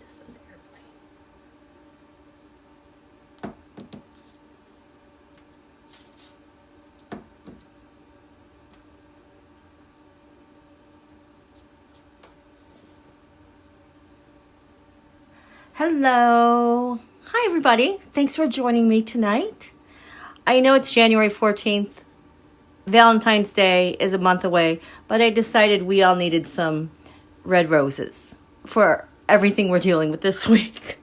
this in the airplane. Hello. Hi, everybody. Thanks for joining me tonight. I know it's January 14th. Valentine's Day is a month away, but I decided we all needed some red roses for everything we're dealing with this week.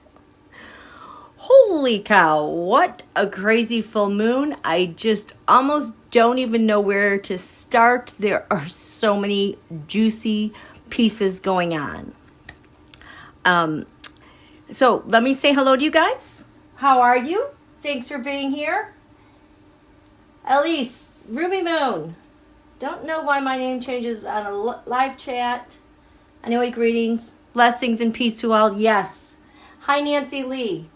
Holy cow, what a crazy full moon. I just almost don't even know where to start. There are so many juicy pieces going on. So let me say hello to you guys. How are you? Thanks for being here. Elsie, Ruby Moon. Don't know why my name changes on a live chat. Anyway, greetings, blessings, and peace to all. Yes. Hi, Nancy Lee.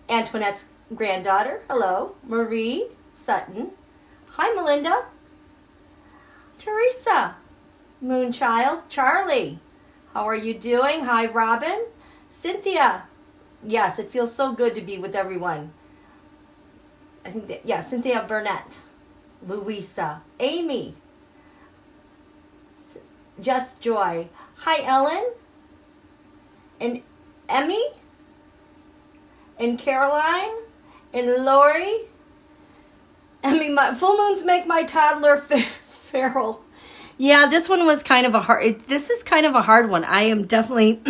Antoinette's granddaughter. Hello. Marie Sutton. Hi, Melinda. Teresa. Moonchild. Charlie. How are you doing? Hi, Robin. Cynthia. Yes, it feels so good to be with everyone. I think that, yeah, Cynthia Burnett. Louisa. Amy. Just Joy. Hi, Ellen. And Emmy. And Caroline. And Lori. Emmy, my full moons make my toddler feral. Yeah, this one was kind of a hard, this is kind of a hard one. I am definitely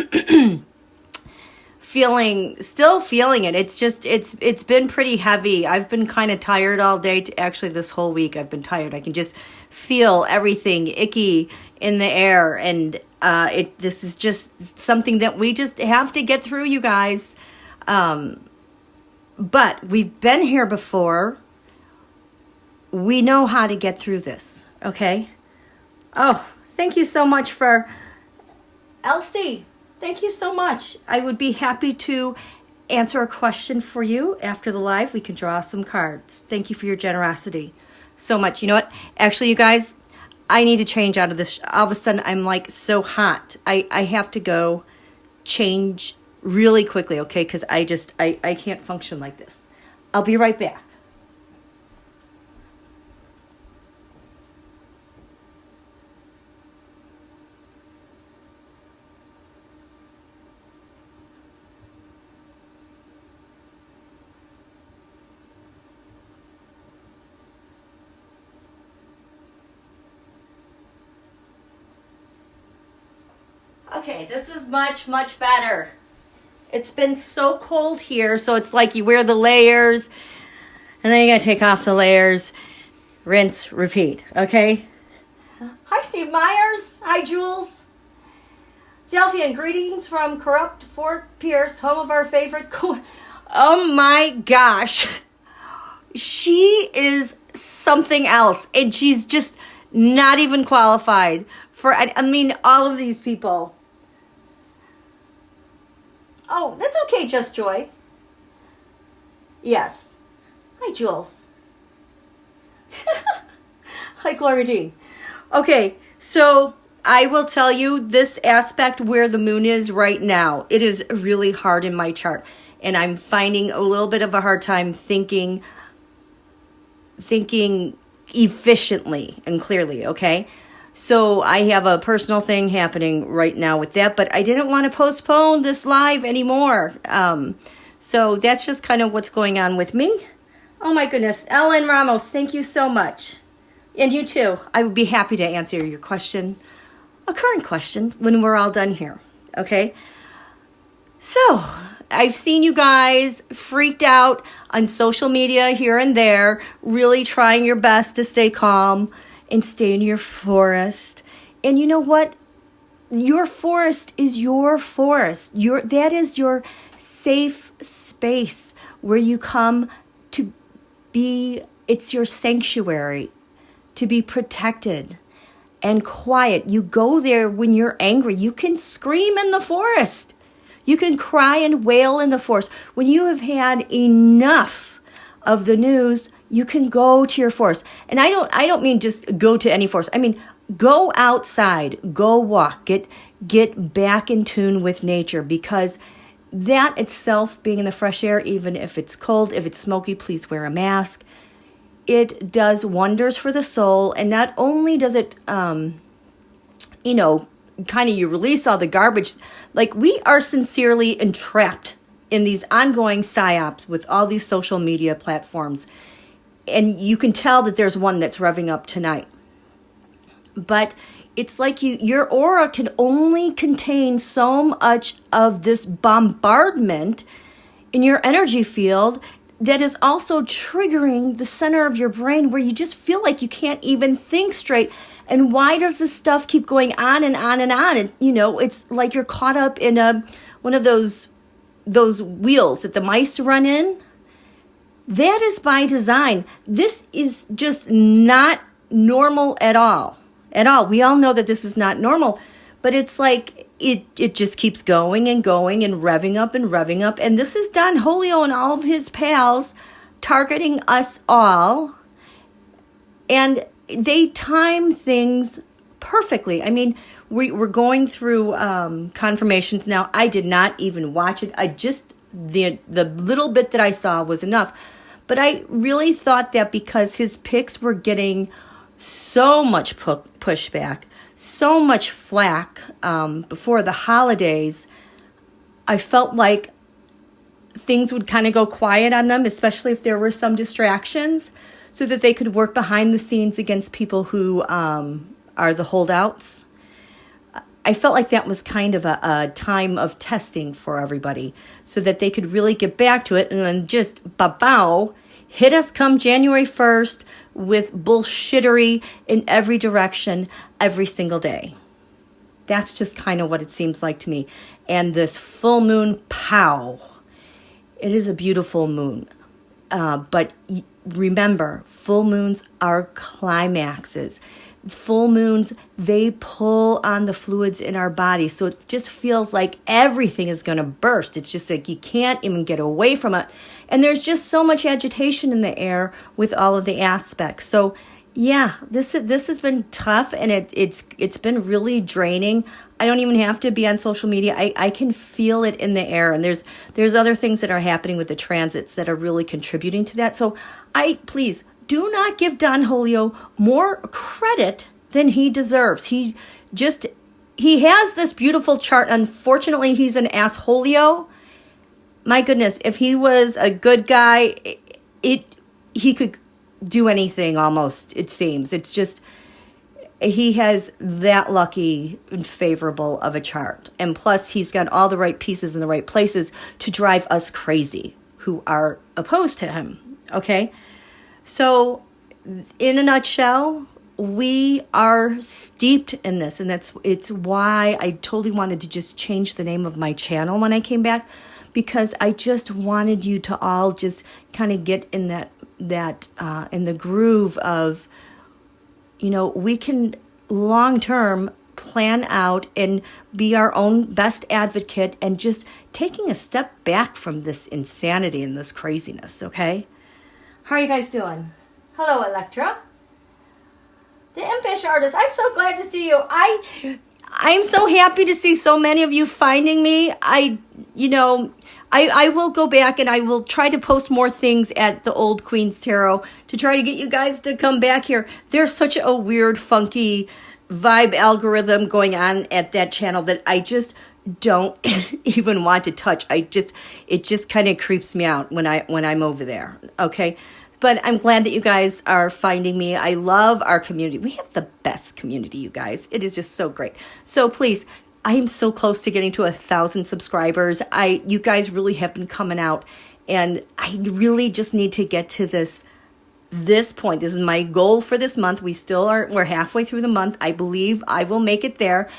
still feeling it. It's just, it's been pretty heavy. I've been kind of tired all day. Actually, this whole week I've been tired. I can just feel everything icky in the air. And this is just something that we just have to get through, you guys. But we've been here before. We know how to get through this, okay? Oh, thank you so much for Elsie. Thank you so much. I would be happy to answer a question for you after the live. We can draw some cards. Thank you for your generosity so much. You know what? Actually, you guys, I need to change out of this. All of a sudden, I'm like so hot. I have to go change really quickly, okay? Because I can't function like this. I'll be right back. Okay, this is much, much better. It's been so cold here, so it's like you wear the layers, and then you gotta take off the layers, rinse, repeat, okay? Hi, Steve Myers. Hi, Jules. Delphian, greetings from corrupt Fort Pierce, home of our favorite. Oh my gosh. She is something else, and she's just not even qualified for, I mean, all of these people. Oh, that's okay, Just Joy. Yes. Hi, Jules. Hi, Gloria Dean. Okay, so I will tell you this aspect where the moon is right now. It is really hard in my chart, and I'm finding a little bit of a hard time thinking efficiently and clearly, okay? So I have a personal thing happening right now with that, but I didn't want to postpone this live anymore. So that's just kind of what's going on with me. Oh my goodness. Ellen Ramos, thank you so much. And you too. I would be happy to answer your question, a current question, when we're all done here. Okay? So I've seen you guys freaked out on social media here and there, really trying your best to stay calm and stay in your forest. And you know what? Your forest is your forest. That is your safe space where you come to be, it's your sanctuary, to be protected and quiet. You go there when you're angry. You can scream in the forest. You can cry and wail in the forest. When you have had enough of the news, you can go to your forest. And I don't mean just go to any forest. I mean, Go outside, go walk, get back in tune with nature, because that itself, being in the fresh air, even if it's cold, if it's smoky, please wear a mask. It does wonders for the soul. And not only does it, you know, kind of you release all the garbage, like we are sincerely entrapped in these ongoing psyops with all these social media platforms. And you can tell that there's one that's revving up tonight. But it's like your aura can only contain so much of this bombardment in your energy field that is also triggering the center of your brain, where you just feel like you can't even think straight. And why does this stuff keep going on and on and on? And, you know, it's like you're caught up in one of those wheels that the mice run in. That is by design. This is just not normal at all. We all know that this is not normal, but it's like it just keeps going and going and revving up and revving up. And this is Don Julio and all of his pals targeting us all. And they time things perfectly. I mean, we're going through confirmations now. I did not even watch it. I just, the little bit that I saw was enough. But I really thought that because his picks were getting so much pushback, so much flack before the holidays, I felt like things would kind of go quiet on them, especially if there were some distractions, so that they could work behind the scenes against people who are the holdouts. I felt like that was kind of a time of testing for everybody, so that they could really get back to it and then just ba-bow, hit us come January 1st with bullshittery in every direction every single day. That's just kind of what it seems like to me. And this full moon, pow. It is a beautiful moon. But remember, full moons are climaxes. Full moons, they pull on the fluids in our body. So it just feels like everything is going to burst. It's just like you can't even get away from it. And there's just so much agitation in the air with all of the aspects. So yeah, this has been tough, and it's been really draining. I don't even have to be on social media. I can feel it in the air. And there's other things that are happening with the transits that are really contributing to that. So please do not give Don Julio more credit than he deserves. He has this beautiful chart. Unfortunately, he's an assholio. My goodness, if he was a good guy, he could do anything almost, it seems. It's just, he has that lucky and favorable of a chart. And plus, he's got all the right pieces in the right places to drive us crazy who are opposed to him. Okay? So, in a nutshell, we are steeped in this, and it's why I totally wanted to just change the name of my channel when I came back, because I just wanted you to all just kind of get in that in the groove of, you know, we can long term plan out and be our own best advocate, and just taking a step back from this insanity and this craziness. Okay. How are you guys doing? Hello, Electra. The Impish Artist. I'm so glad to see you. I'm so happy to see so many of you finding me. I will go back and I will try to post more things at the Old Queen's Tarot to try to get you guys to come back here. There's such a weird, funky vibe algorithm going on at that channel that I just don't even want to touch. It just kind of creeps me out when I'm over there. Okay. But I'm glad that you guys are finding me. I love our community. We have the best community, you guys. It is just so great. So please, I am so close to getting to 1,000 subscribers. You guys really have been coming out, and I really just need to get to this point. This is my goal for this month. We're halfway through the month. I believe I will make it there.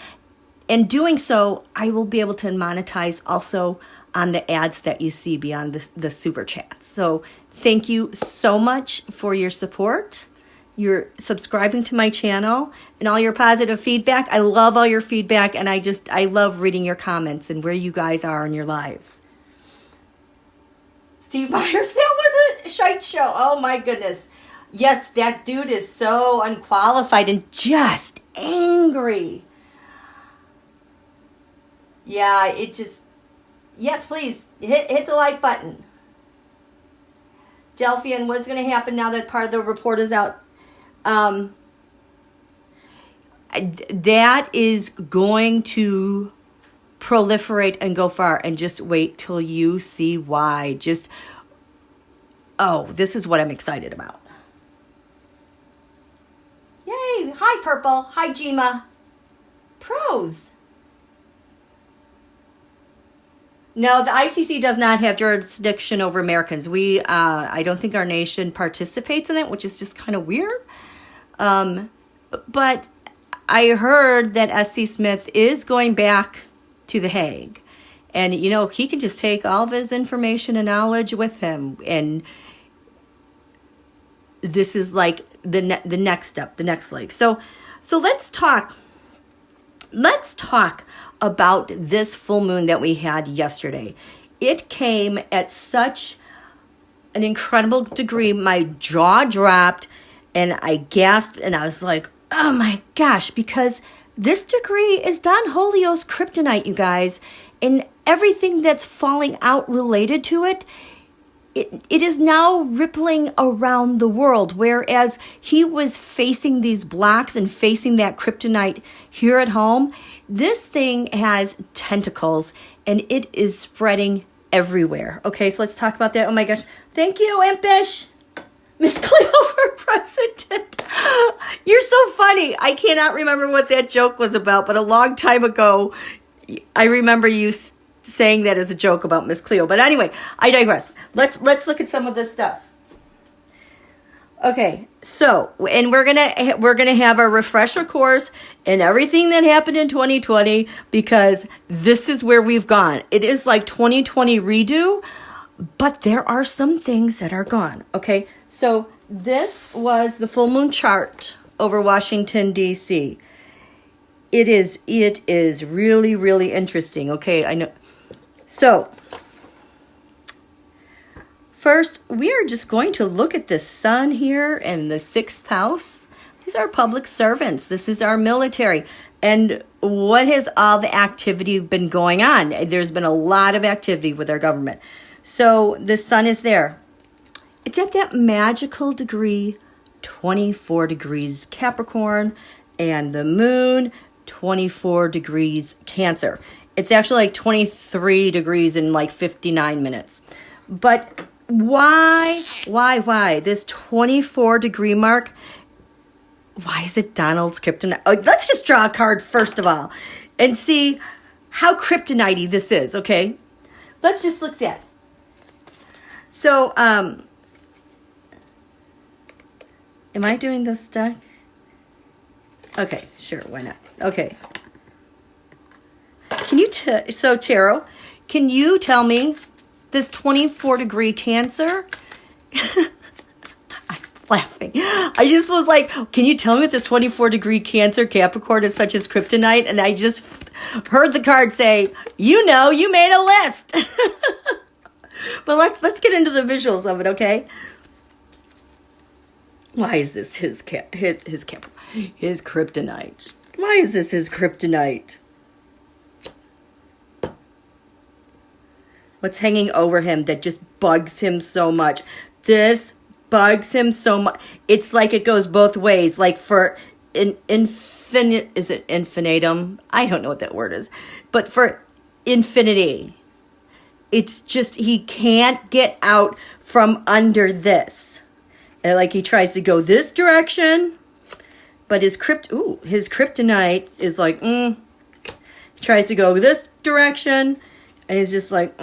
And doing so, I will be able to monetize also on the ads that you see beyond the super chats. So thank you so much for your support. You're subscribing to my channel and all your positive feedback. I love all your feedback, and I love reading your comments and where you guys are in your lives. Steve Myers, that was a shite show. Oh my goodness. Yes, that dude is so unqualified and just angry. Yeah, it just, yes, please, hit the like button. Delphian, what is going to happen now that part of the report is out? That is going to proliferate and go far, and just wait till you see why. Just, oh, this is what I'm excited about. Yay! Hi, Purple. Hi, Jima. Pros. No, the ICC does not have jurisdiction over Americans. I don't think our nation participates in it, which is just kind of weird. But I heard that S.C. Smith is going back to The Hague. And, you know, he can just take all of his information and knowledge with him. And this is like the next step, the next leg. So let's talk about this full moon that we had yesterday. It came at such an incredible degree. My jaw dropped and I gasped and I was like, oh my gosh, because this degree is Don Julio's kryptonite, you guys, and everything that's falling out related to it, it is now rippling around the world, whereas he was facing these blocks and facing that kryptonite here at home. This thing has tentacles and it is spreading everywhere. Okay, so let's talk about that. Oh my gosh. Thank you, Impish. Miss Cleo for president. You're so funny. I cannot remember what that joke was about, but a long time ago, I remember you saying that as a joke about Miss Cleo. But anyway, I digress. Let's look at some of this stuff. Okay, so, and we're gonna have a refresher course in everything that happened in 2020, because this is where we've gone. It is like 2020 redo, but there are some things that are gone. Okay, so this was the full moon chart over Washington, D.C. It is really, really interesting. Okay, I know. So, first, we are just going to look at the sun here in the 6th house. These are public servants. This is our military. And what has all the activity been going on? There's been a lot of activity with our government. So the sun is there. It's at that magical degree, 24 degrees Capricorn, and the moon, 24 degrees Cancer. It's actually like 23 degrees in like 59 minutes. But why this 24 degree mark? Why is it Donald's kryptonite? Oh, let's just draw a card first of all and see how kryptonite-y this is, okay? Let's just look at that. So, am I doing this deck? Okay, sure, why not? Okay. Can you, so Tarot, can you tell me this 24 degree Cancer? I'm laughing. I just was like, can you tell me what this 24 degree Cancer Capricorn is such as kryptonite? And I just heard the card say, you know, you made a list. But let's get into the visuals of it, okay? Why is this his kryptonite? Why is this his kryptonite? What's hanging over him that just bugs him so much? This bugs him so much. It's like it goes both ways. Like for infinite, is it infinitum? I don't know what that word is. But for infinity, it's just he can't get out from under this. And like he tries to go this direction, but his kryptonite is like, He tries to go this direction. And he's just like,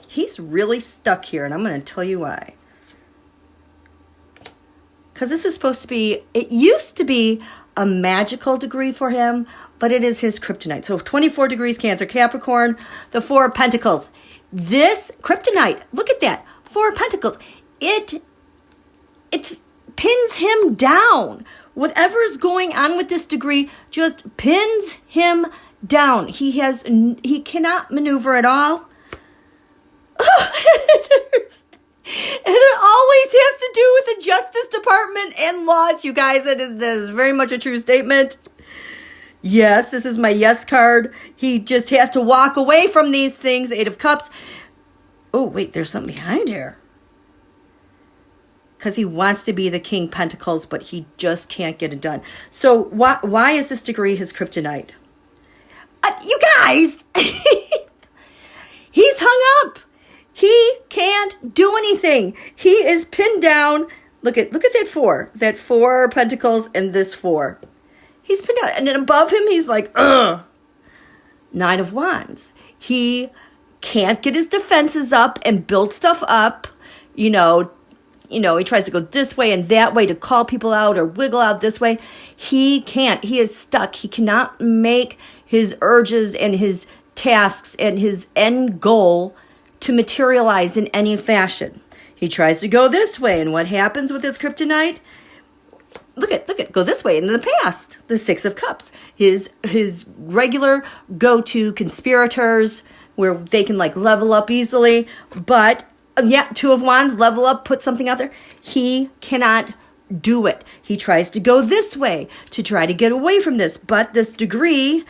he's really stuck here. And I'm going to tell you why. Because this is supposed to be, it used to be a magical degree for him, but it is his kryptonite. So 24 degrees Cancer, Capricorn, the 4 of Pentacles. This kryptonite, look at that, 4 of Pentacles. It pins him down. Whatever's going on with this degree just pins him down. He cannot maneuver at all. And it always has to do with the Justice Department and laws, you guys. That is very much a true statement. Yes, this is my yes card. He just has to walk away from these things. Eight of Cups. Oh, wait, there's something behind here. Because he wants to be the King Pentacles, but he just can't get it done. So why is this degree his kryptonite? You guys, he's hung up. He can't do anything. He is pinned down. Look at that four. That 4 pentacles and this 4. He's pinned down. And then above him, he's like, ugh. 9 of Wands. He can't get his defenses up and build stuff up. He tries to go this way and that way to call people out or wiggle out this way. He can't. He is stuck. He cannot make his urges and his tasks and his end goal to materialize in any fashion. He tries to go this way, and what happens with his kryptonite? Look at, go this way in the past. The 6 of Cups. His regular go-to conspirators where they can level up easily, but 2 of Wands, level up, put something out there. He cannot do it. He tries to go this way to try to get away from this, but this degree,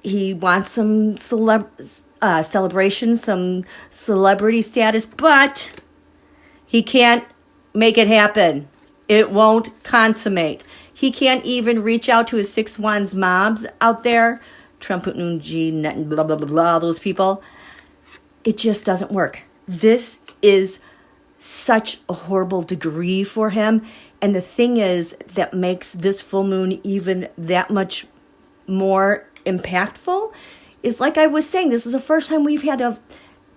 he wants some celebration, some celebrity status, but he can't make it happen. It won't consummate. He can't even reach out to his 6 Wands mobs out there, Trump, Nunji, blah, blah, blah, blah, those people. It just doesn't work. This is such a horrible degree for him. And the thing is that makes this full moon even that much more impactful is, like I was saying, this is the first time we've had a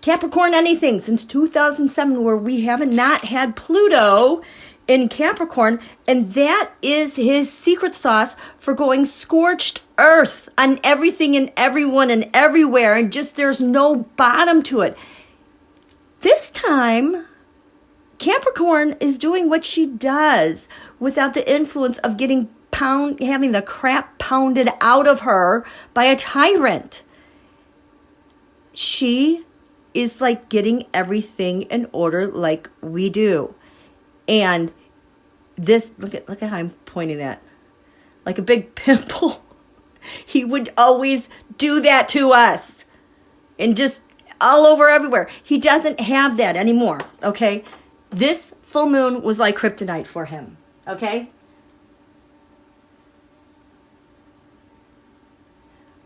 Capricorn anything since 2007 where we haven't not had Pluto in Capricorn, and that is his secret sauce for going scorched earth on everything and everyone and everywhere, and just there's no bottom to it. This time, Capricorn is doing what she does without the influence of having the crap pounded out of her by a tyrant. She is getting everything in order like we do. And this, look at how I'm pointing that. Like a big pimple. He would always do that to us. And just all over everywhere. He doesn't have that anymore, okay? This full moon was like kryptonite for him, okay?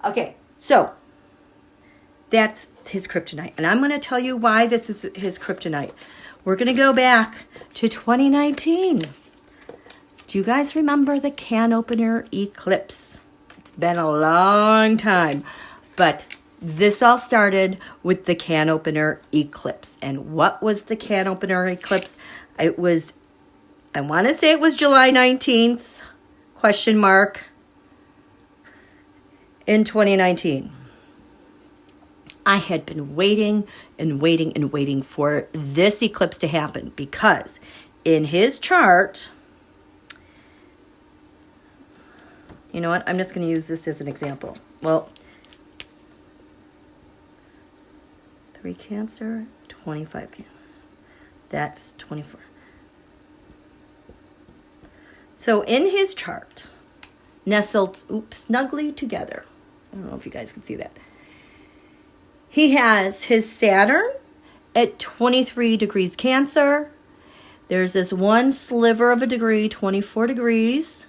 Okay, so that's his kryptonite. And I'm going to tell you why this is his kryptonite. We're going to go back to 2019. Do you guys remember the Canopener Eclipse? It's been a long time. But this all started with the Canopener Eclipse. And what was the Canopener Eclipse? I want to say it was July 19th, question mark, in 2019. I had been waiting and waiting and waiting for this eclipse to happen because in his chart, you know what? I'm just going to use this as an example. Well, 3 Cancer, 25 Cancer. That's 24. So in his chart, nestled, snugly together. I don't know if you guys can see that. He has his Saturn at 23 degrees Cancer. There's this one sliver of a degree, 24 degrees.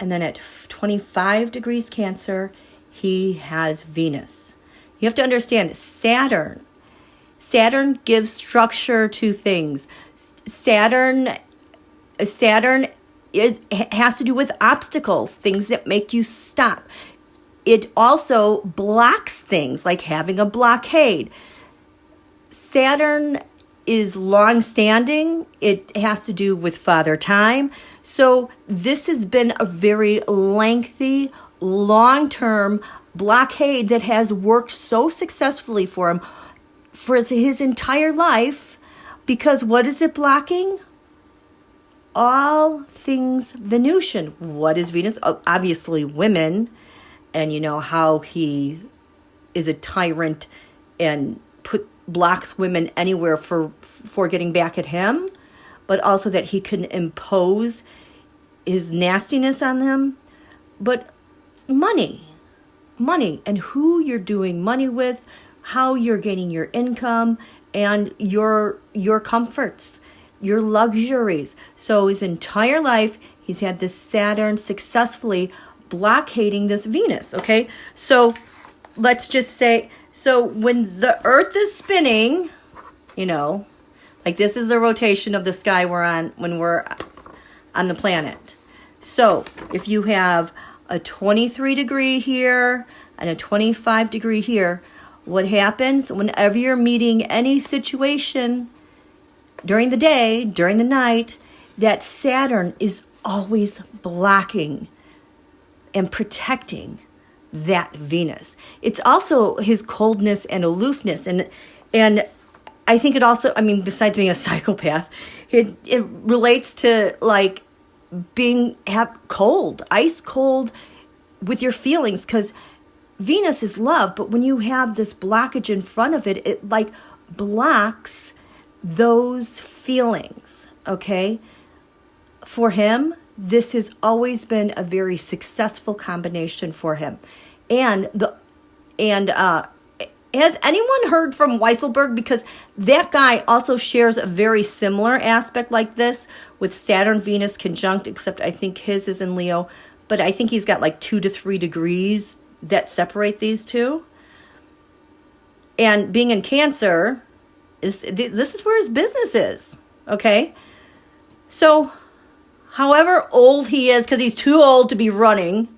And then at 25 degrees Cancer, he has Venus. You have to understand, Saturn gives structure to things. Saturn has to do with obstacles, things that make you stop. It also blocks things, like having a blockade. Saturn is long-standing. It has to do with Father Time. So this has been a very lengthy, long-term blockade that has worked so successfully for him for his entire life. Because what is it blocking? All things Venusian. What is Venus? Obviously women. And you know how he is a tyrant and put blocks women anywhere for getting back at him, but also that he can impose his nastiness on them. But money, and who you're doing money with, how you're gaining your income, and your comforts, your luxuries. So his entire life, he's had this Saturn successfully blockading this Venus, okay? So let's just say, so when the Earth is spinning, like this is the rotation of the sky we're on when we're on the planet. So if you have a 23 degree here and a 25 degree here, what happens whenever you're meeting any situation during the day, during the night, that Saturn is always blocking and protecting that Venus. It's also his coldness and aloofness. And I think it also, besides being a psychopath, it relates to like being cold, ice cold with your feelings, because Venus is love, but when you have this blockage in front of it, it like blocks those feelings, okay? For him, this has always been a very successful combination for him. And has anyone heard from Weisselberg? Because that guy also shares a very similar aspect like this with Saturn, Venus conjunct, except I think his is in Leo, but I think he's got like 2 to 3 degrees that separate these two. And being in Cancer, this is where his business is, okay? So, however old he is, because he's too old to be running,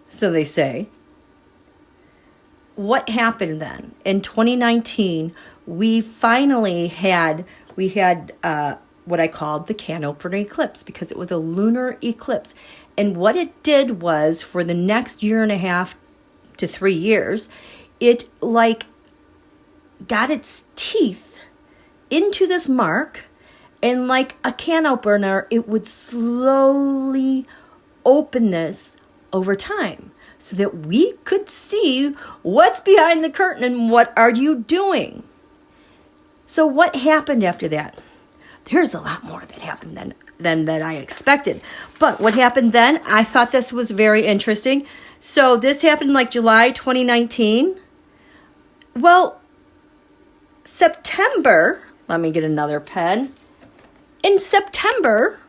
so they say. What happened then? In 2019, we finally had what I called the Canopener Eclipse, because it was a lunar eclipse. And what it did was, for the next 1.5 to 3 years, it like got its teeth into this mark, and like a can opener, it would slowly open this over time so that we could see what's behind the curtain and what are you doing. So what happened after that? There's a lot more that happened than that I expected. But what happened then, I thought this was very interesting. So this happened like July 2019. Well, September, let me get another pen. In September,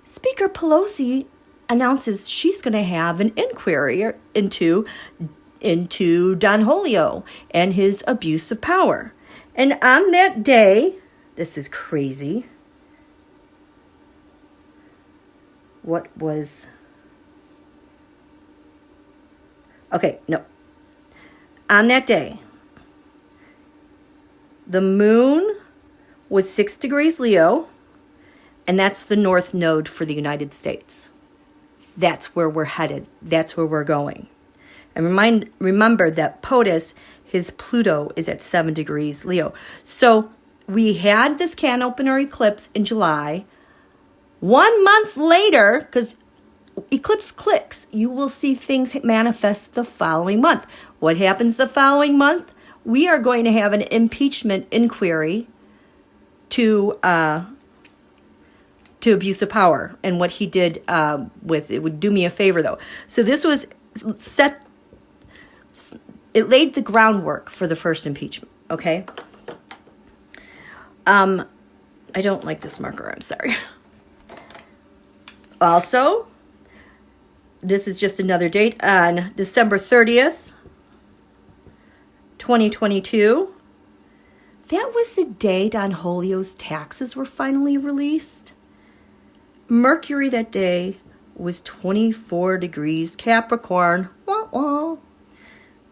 Speaker Pelosi announces she's going to have an inquiry into Don Julio and his abuse of power. And on that day, this is crazy. What was... Okay, no. On that day, the moon was 6 degrees Leo, and that's the north node for the United States. That's where we're headed. That's where we're going. And remember that POTUS, his Pluto, is at 7 degrees Leo. So we had this Canopener eclipse in July. 1 month later, because eclipse clicks, you will see things manifest the following month. What happens the following month? We are going to have an impeachment inquiry to abuse of power and what he did with it. Would do me a favor though. So this was set. It laid the groundwork for the first impeachment. Okay. I don't like this marker. I'm sorry. Also, this is just another date on December 30th, 2022. That was the day Don Julio's taxes were finally released. Mercury that day was 24 degrees Capricorn. Wah, wah.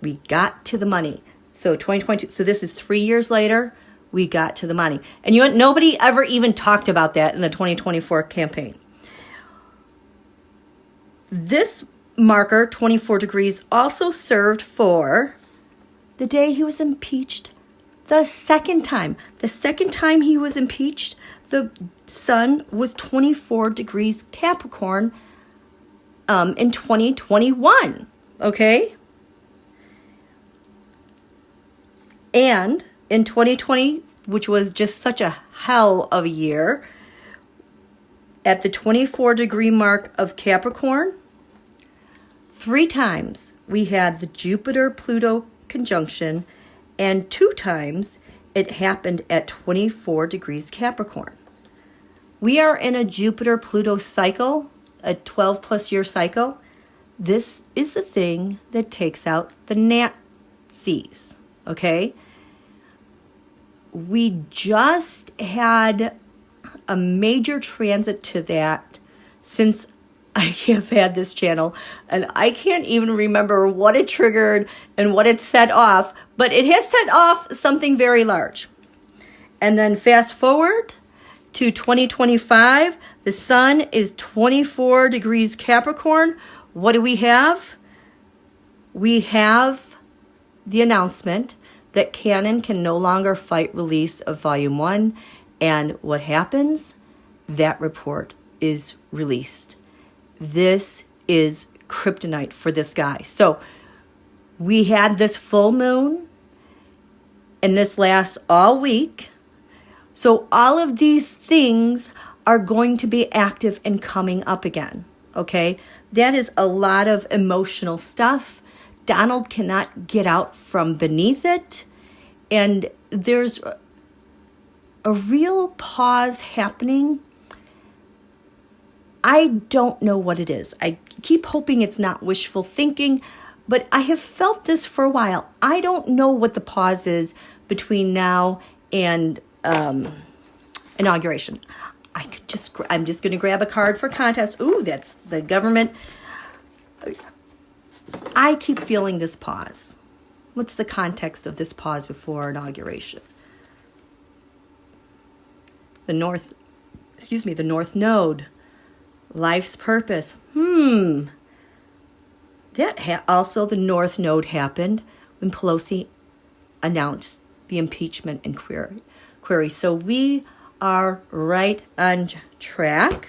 We got to the money. So 2022. So this is 3 years later. We got to the money. And you know what? Nobody ever even talked about that in the 2024 campaign. This marker, 24 degrees, also served for the day he was impeached the second time. The second time he was impeached, the sun was 24 degrees Capricorn in 2021. Okay? And in 2020, which was just such a hell of a year, at the 24-degree mark of Capricorn, 3 times we had the Jupiter-Pluto conjunction, and 2 times it happened at 24 degrees Capricorn. We are in a Jupiter-Pluto cycle, a 12-plus year cycle. This is the thing that takes out the Nazis, okay? We just had a major transit to that since I have had this channel, and I can't even remember what it triggered and what it set off, but it has set off something very large. And then fast forward to 2025, the sun is 24 degrees Capricorn. What do we have? We have the announcement that Canon can no longer fight release of Volume 1. And what happens? That report is released. This is kryptonite for this guy. So we had this full moon, and this lasts all week. So all of these things are going to be active and coming up again. Okay? That is a lot of emotional stuff. Donald cannot get out from beneath it. And there's a real pause happening. I don't know what it is. I keep hoping it's not wishful thinking, but I have felt this for a while. I don't know what the pause is between now and inauguration. I'm just going to grab a card for contest. Ooh, that's the government. I keep feeling this pause. What's the context of this pause before inauguration? The North Node. Life's purpose. That also the North Node happened when Pelosi announced the impeachment inquiry. So we are right on track.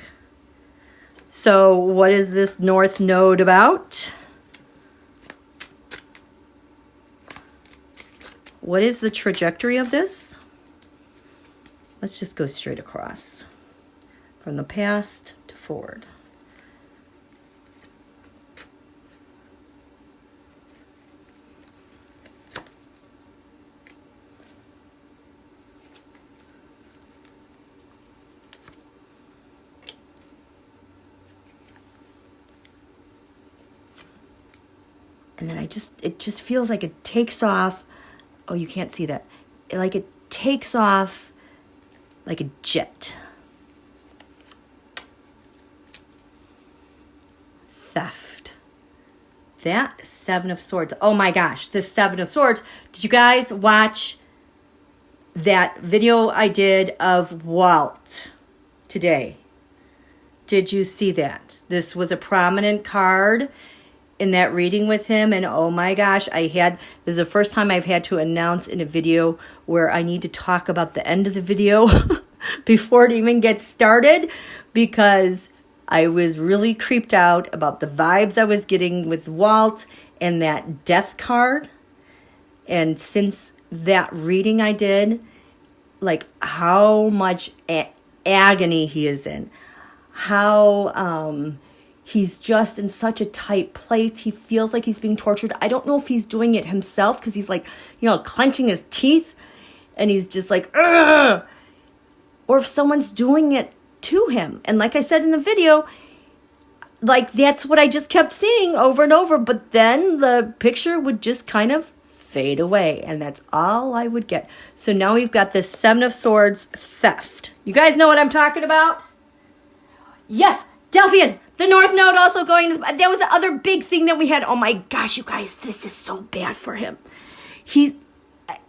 So what is this North Node about? What is the trajectory of this? Let's just go straight across from the past to forward. And then it just feels like it takes off. Oh, you can't see that. Like it takes off like a jet. Theft. That 7 of Swords. Oh my gosh, this 7 of Swords. Did you guys watch that video I did of Walt today? Did you see that? This was a prominent card in that reading with him, and oh my gosh, this is the first time I've had to announce in a video where I need to talk about the end of the video before it even gets started, because I was really creeped out about the vibes I was getting with Walt and that death card. And since that reading I did, like how much agony he is in, how he's just in such a tight place. He feels like he's being tortured. I don't know if he's doing it himself because he's like, clenching his teeth and he's just like, ugh! Or if someone's doing it to him. And like I said in the video, like that's what I just kept seeing over and over. But then the picture would just kind of fade away. And that's all I would get. So now we've got this 7 of Swords theft. You guys know what I'm talking about? Yes, Delphian. The North Node also going. That was the other big thing that we had. Oh my gosh, you guys, this is so bad for him.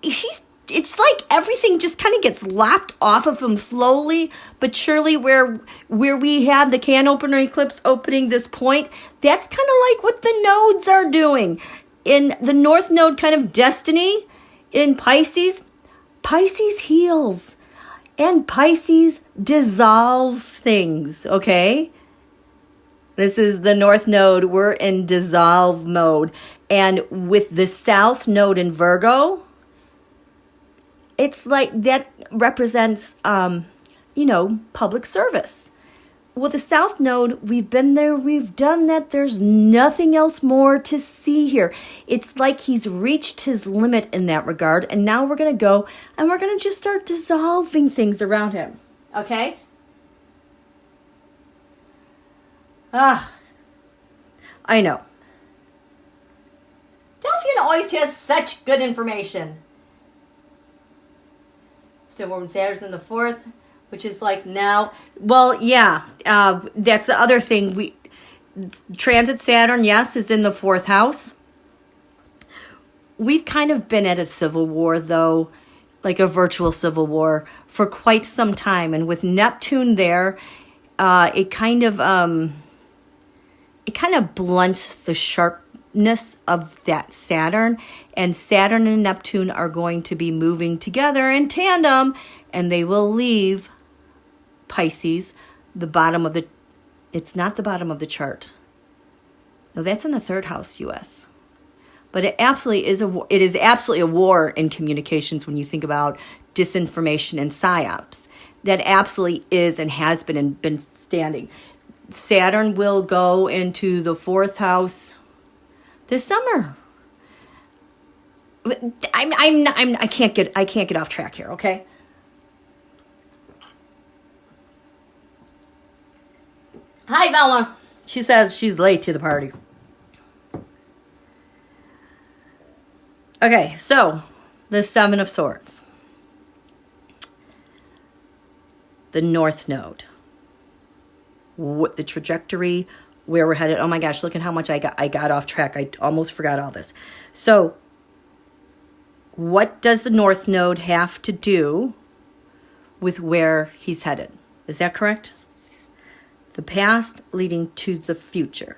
It's like everything just kind of gets lopped off of him slowly but surely. Where we had the Canopener Eclipse opening this point, that's kind of like what the nodes are doing. In the North Node kind of destiny in Pisces, Pisces heals and Pisces dissolves things, okay? This is the North Node. We're in dissolve mode. And with the South Node in Virgo, it's like that represents, public service. Well, the South Node, we've been there, we've done that. There's nothing else more to see here. It's like he's reached his limit in that regard. And now we're going to go and we're going to just start dissolving things around him. Okay? I know. Delphian always has such good information. Still warm Saturn's in the 4th. Which is like now, well, yeah, that's the other thing. Transit Saturn, yes, is in the 4th house. We've kind of been at a civil war, though, like a virtual civil war, for quite some time. And with Neptune there, it kind of blunts the sharpness of that Saturn. And Saturn and Neptune are going to be moving together in tandem, and they will leave Pisces, it's not the bottom of the chart. No, that's in the 3rd house, U.S. But it is absolutely a war in communications when you think about disinformation and psyops. That absolutely is and has been standing. Saturn will go into the 4th house this summer. I can't get off track here, okay? Hi, Velma. She says she's late to the party. Okay, so the 7 of Swords. The North Node. What the trajectory, where we're headed. Oh my gosh, look at how much I got off track. I almost forgot all this. So, what does the North Node have to do with where he's headed? Is that correct? The past leading to the future.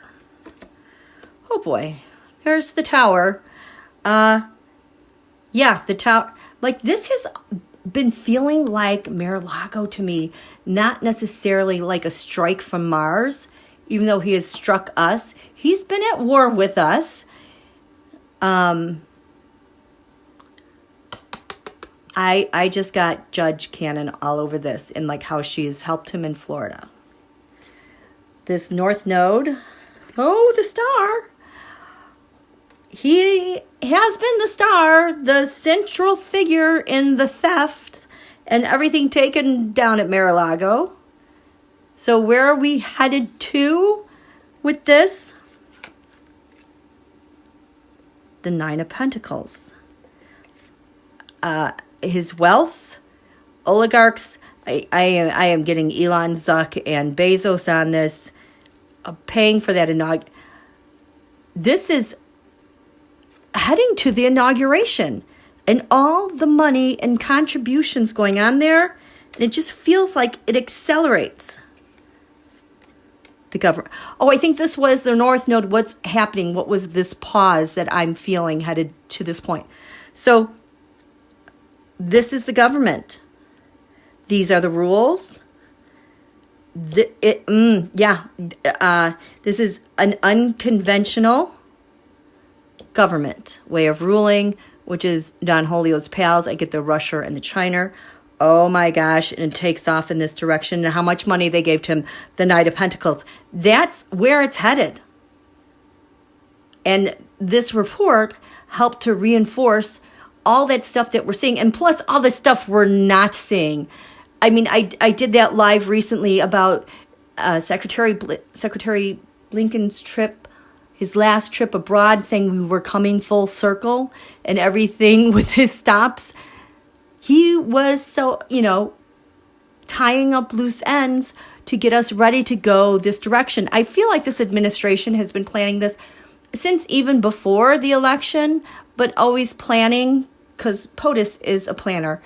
Oh boy. There's the tower. The tower. Like, this has been feeling like Mar-a-Lago to me. Not necessarily like a strike from Mars. Even though he has struck us. He's been at war with us. I just got Judge Cannon all over this. And like how she has helped him in Florida. This North Node, the star. He has been the star, the central figure in the theft and everything taken down at Mar-a-Lago. So where are we headed to with this? The 9 of Pentacles. His wealth, oligarchs. I am getting Elon, Zuck, and Bezos on this, paying for that This is heading to the inauguration, and all the money and contributions going on there. And it just feels like it accelerates the government. Oh, I think this was the North Node. What's happening? What was this pause that I'm feeling headed to this point? So this is the government. These are the rules. This is an unconventional government way of ruling, which is Don Julio's pals. I get the Russia and the China. Oh my gosh, and it takes off in this direction. And how much money they gave to him, the Knight of Pentacles. That's where it's headed. And this report helped to reinforce all that stuff that we're seeing, and plus all the stuff we're not seeing. I mean, I did that live recently about Secretary Blinken's trip, his last trip abroad, saying we were coming full circle and everything with his stops. He was so, tying up loose ends to get us ready to go this direction. I feel like this administration has been planning this since even before the election, but always planning, because POTUS is a planner,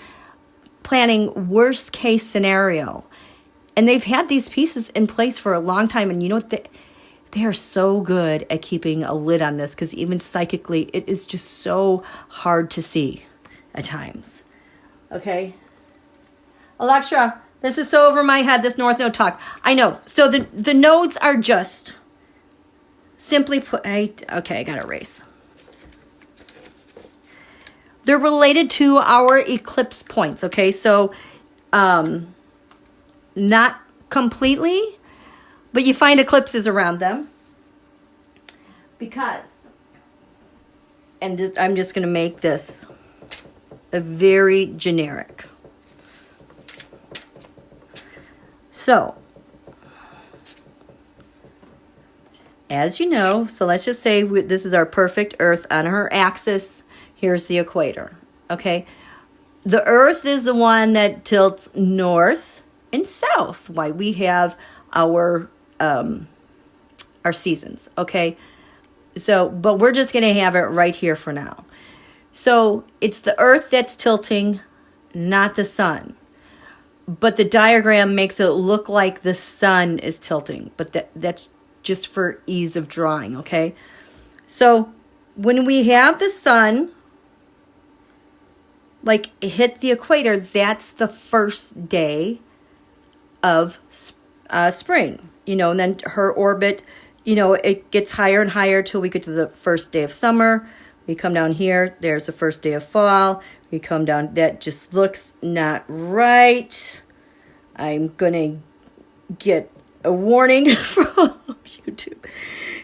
planning worst case scenario. And they've had these pieces in place for a long time. And you know what? They are so good at keeping a lid on this, because even psychically, it is just so hard to see at times. Okay? Electra, this is so over my head, this North Node talk. I know. So the nodes are just simply put, I got to erase. they're related to our eclipse points, okay? So, not completely, but you find eclipses around them. Because, and this, I'm just going to make this a very generic. So, as you know, so let's just say this is our perfect Earth on her axis. Here's the equator, okay? The Earth is the one that tilts north and south. Why we have our seasons, okay? So, but we're just going to have it right here for now. So it's the Earth that's tilting, not the sun. But the diagram makes it look like the sun is tilting. But that's just for ease of drawing, okay? So when we have the sun, like, hit the equator, that's the first day of spring. You know, and then her orbit, you know, it gets higher and higher till we get to the first day of summer. We come down here, there's the first day of fall. We come down, that just looks not right. I'm going to get a warning from YouTube.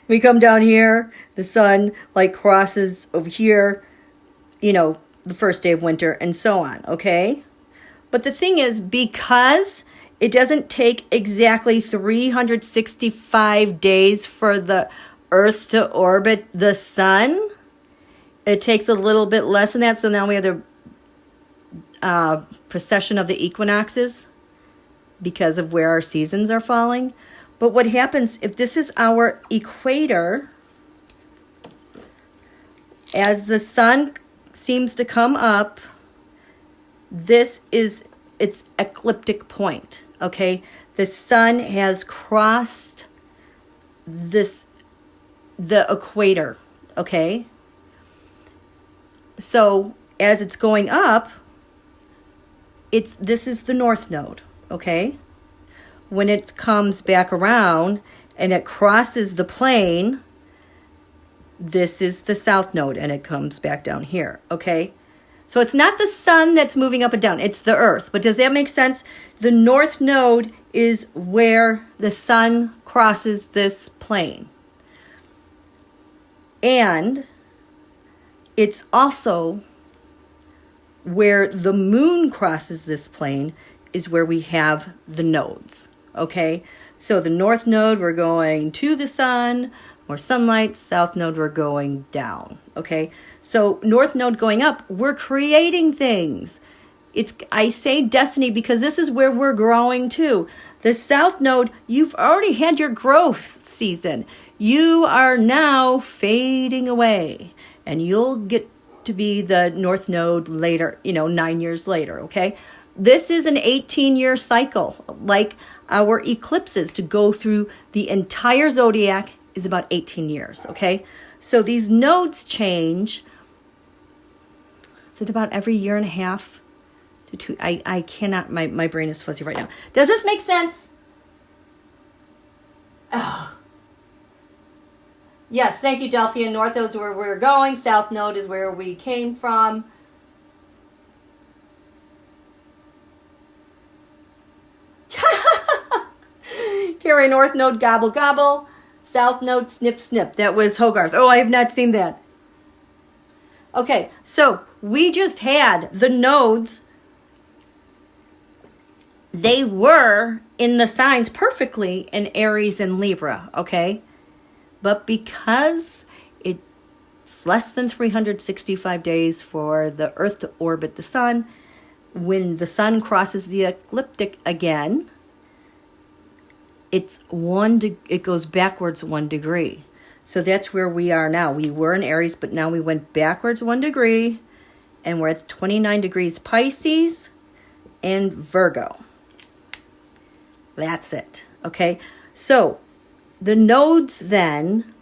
We come down here, the sun like crosses over here, you know, the first day of winter and so on, okay? But the thing is, because it doesn't take exactly 365 days for the Earth to orbit the sun, it takes a little bit less than that. So now we have the precession of the equinoxes because of where our seasons are falling. But what happens if this is our equator, as the sun seems to come up, this is its ecliptic point, okay? The sun has crossed the equator, okay? So as it's going up, this is the north node, okay? When it comes back around and it crosses the plane, this is the south node and it comes back down here, okay? So it's not the sun that's moving up and down, it's the Earth. But does that make sense? The north node is where the sun crosses this plane. And it's also where the moon crosses this plane, is where we have the nodes, okay? So the north node, we're going to the sun, more sunlight. South node, we're going down, okay? So north node going up, we're creating things. I say destiny because this is where we're growing to. The south node, you've already had your growth season. You are now fading away, and you'll get to be the north node later, 9 years later, okay? This is an 18-year cycle, like our eclipses. To go through the entire zodiac is about 18 years, okay? So these nodes change. Is it about every year and a half to 2? I cannot, my brain is fuzzy right now. Does this make sense? Oh. Yes, thank you, Delphia. North node is where we're going. South node is where we came from. Carry north node, gobble, gobble. South node, snip, snip. That was Hogarth. Oh, I have not seen that. Okay, so we just had the nodes. They were in the signs perfectly in Aries and Libra, okay? But because it's less than 365 days for the Earth to orbit the sun, when the sun crosses the ecliptic again, it goes backwards 1 degree. So that's where we are now. We were in Aries, but now we went backwards 1 degree, and we're at 29 degrees Pisces and Virgo. That's it, okay? So the nodes then,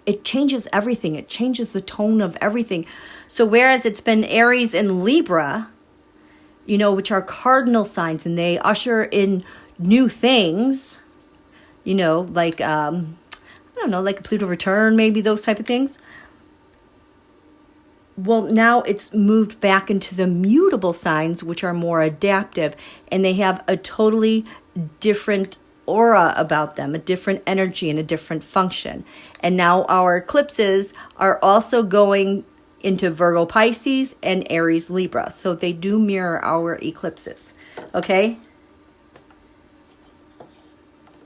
it changes everything. It changes the tone of everything. So whereas it's been Aries and Libra, which are cardinal signs, and they usher in new things, like, I don't know, like a Pluto return, maybe those type of things. Well, now it's moved back into the mutable signs, which are more adaptive, and they have a totally different aura about them, a different energy and a different function. And now our eclipses are also going into Virgo Pisces and Aries Libra. So they do mirror our eclipses. Okay?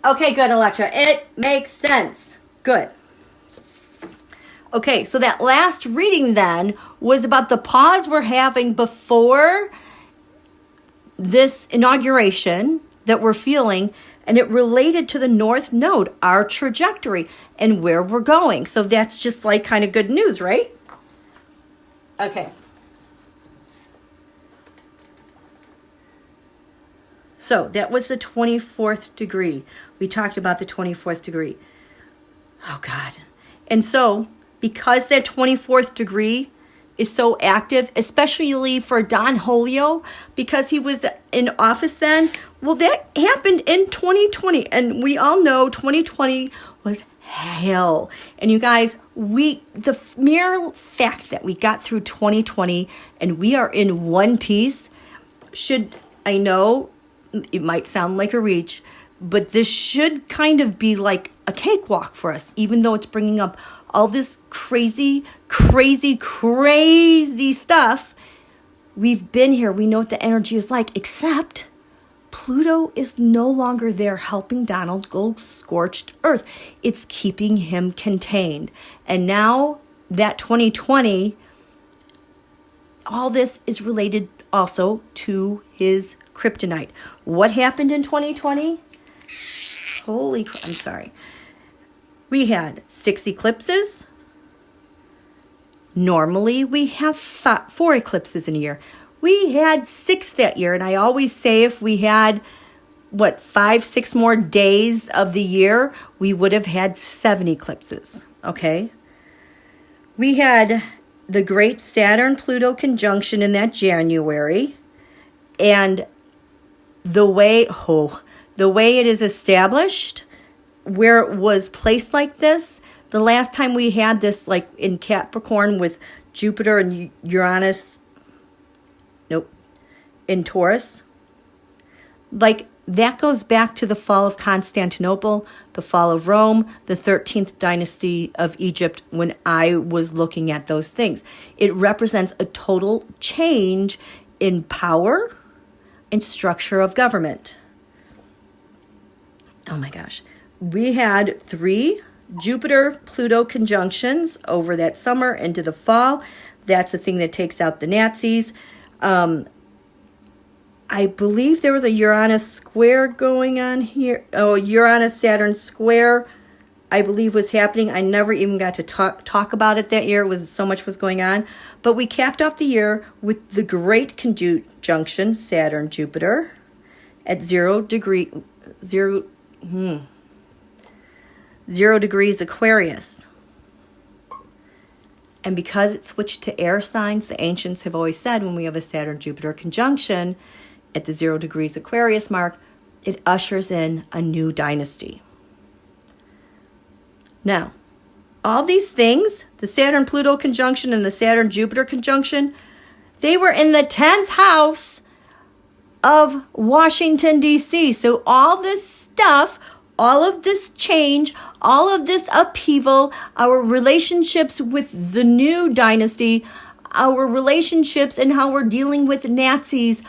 Okay, good, Electra. It makes sense. Good. Okay, so that last reading then was about the pause we're having before this inauguration that we're feeling, and it related to the North Node, our trajectory, and where we're going. So that's just like kind of good news, right? Okay. So that was the 24th degree. We talked about the 24th degree. Oh, God. And so, because that 24th degree is so active, especially for Don Julio, because he was in office then, well, that happened in 2020. And we all know 2020 was hell. And you guys, the mere fact that we got through 2020 and we are in one piece should, I know it might sound like a reach, but this should kind of be like a cakewalk for us, even though it's bringing up all this crazy, crazy, crazy stuff. We've been here. We know what the energy is like, except Pluto is no longer there helping Donald go scorched earth. It's keeping him contained. And now that 2020, all this is related also to his kryptonite. What happened in 2020? I'm sorry. We had 6 eclipses. Normally, we have 4 eclipses in a year. We had 6 that year, and I always say if we had, 5-6 more days of the year, we would have had 7 eclipses, okay? We had the great Saturn-Pluto conjunction in that January, and the way it is established, where it was placed like this, the last time we had this, like in Capricorn with Jupiter and Uranus, in Taurus, like that goes back to the fall of Constantinople, the fall of Rome, the 13th dynasty of Egypt, when I was looking at those things. It represents a total change in power and structure of government. Oh my gosh. We had 3 Jupiter-Pluto conjunctions over that summer into the fall. That's the thing that takes out the Nazis. I believe there was a Uranus square going on here. Oh, Uranus-Saturn square, I believe, was happening. I never even got to talk about it that year. So much was going on. But we capped off the year with the great conjunction, Saturn-Jupiter, at 0 degrees Aquarius. And because it switched to air signs, the ancients have always said when we have a Saturn-Jupiter conjunction at the 0 degrees Aquarius mark, it ushers in a new dynasty. Now, all these things, the Saturn-Pluto conjunction and the Saturn-Jupiter conjunction, they were in the 10th house of Washington, D.C. So all this stuff, all of this change, all of this upheaval, our relationships with the new dynasty, our relationships and how we're dealing with Nazis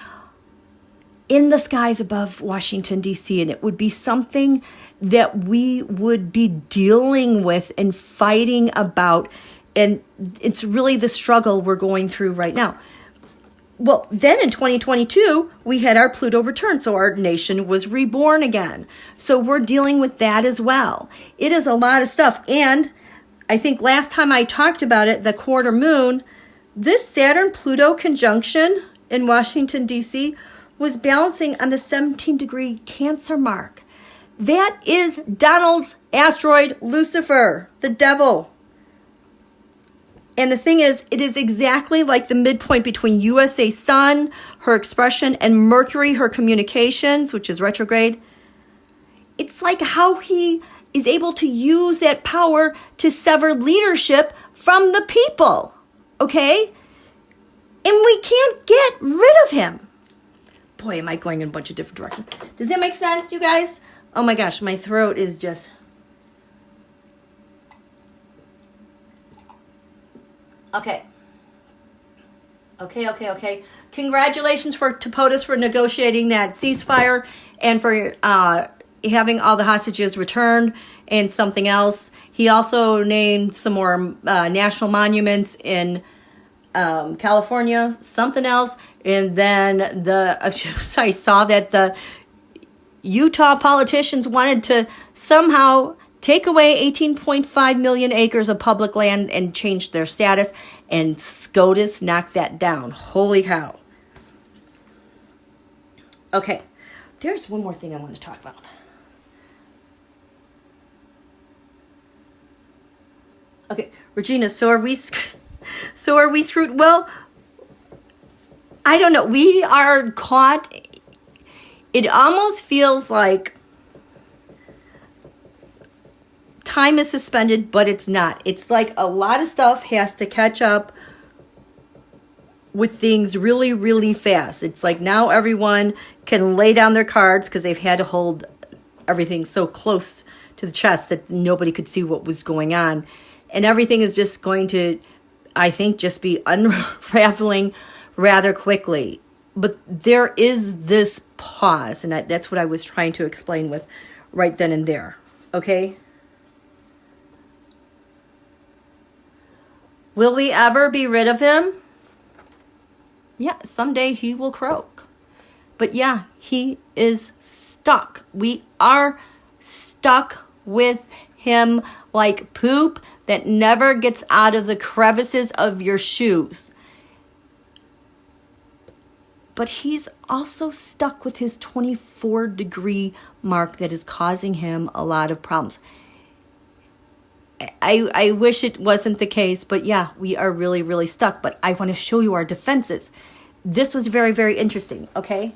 in the skies above Washington, D.C. And it would be something that we would be dealing with and fighting about. And it's really the struggle we're going through right now. Well, then in 2022, we had our Pluto return, so our nation was reborn again. So we're dealing with that as well. It is a lot of stuff. And I think last time I talked about it, the quarter moon, this Saturn-Pluto conjunction in Washington, D.C. was balancing on the 17-degree Cancer mark. That is Donald's asteroid Lucifer, the devil. And the thing is, it is exactly like the midpoint between USA Sun, her expression, and Mercury, her communications, which is retrograde. It's like how he is able to use that power to sever leadership from the people. okay? And we can't get rid of him. Boy, am I going in a bunch of different directions. Does that make sense, you guys? Oh my gosh, my throat is just... Okay. Okay. Congratulations to POTUS for negotiating that ceasefire and for having all the hostages returned and something else. He also named some more national monuments in California, something else. And then I saw that the Utah politicians wanted to somehow take away 18.5 million acres of public land and change their status, and SCOTUS knocked that down. Holy cow. Okay, there's one more thing I want to talk about. Okay, Regina, so are we screwed? Well, I don't know. We are caught. It almost feels like time is suspended, but it's not. It's like a lot of stuff has to catch up with things really, really fast. It's like now everyone can lay down their cards because they've had to hold everything so close to the chest that nobody could see what was going on. And everything is just going to, I think, just be unraveling rather quickly. But there is this pause, and that's what I was trying to explain with right then and there. Okay? Will we ever be rid of him? Yeah, someday he will croak. But yeah, he is stuck. We are stuck with him like poop that never gets out of the crevices of your shoes. But he's also stuck with his 24-degree mark that is causing him a lot of problems. I wish it wasn't the case, but yeah, we are really, really stuck. But I want to show you our defenses. This was very, very interesting, okay?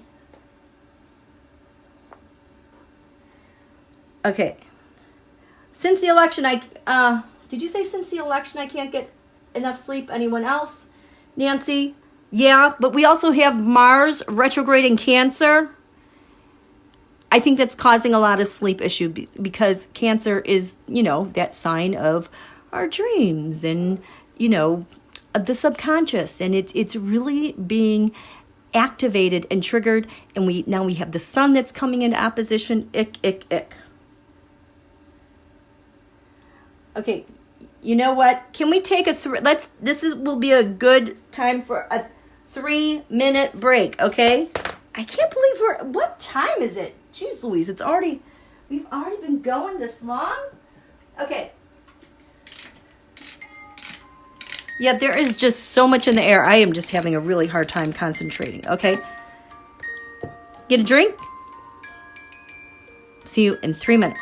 Okay. Since the election, did you say since the election I can't get enough sleep? Anyone else? Nancy? Yeah, but we also have Mars retrograde in Cancer. I think that's causing a lot of sleep issue because Cancer is, that sign of our dreams and, the subconscious. And it's really being activated and triggered. And now we have the sun that's coming into opposition. Ick. Okay, you know what? Can we take will be a good time for a 3-minute break, okay? I can't believe what time is it? Jeez Louise, we've already been going this long? Okay. Yeah, there is just so much in the air. I am just having a really hard time concentrating, okay? Get a drink. See you in 3 minutes.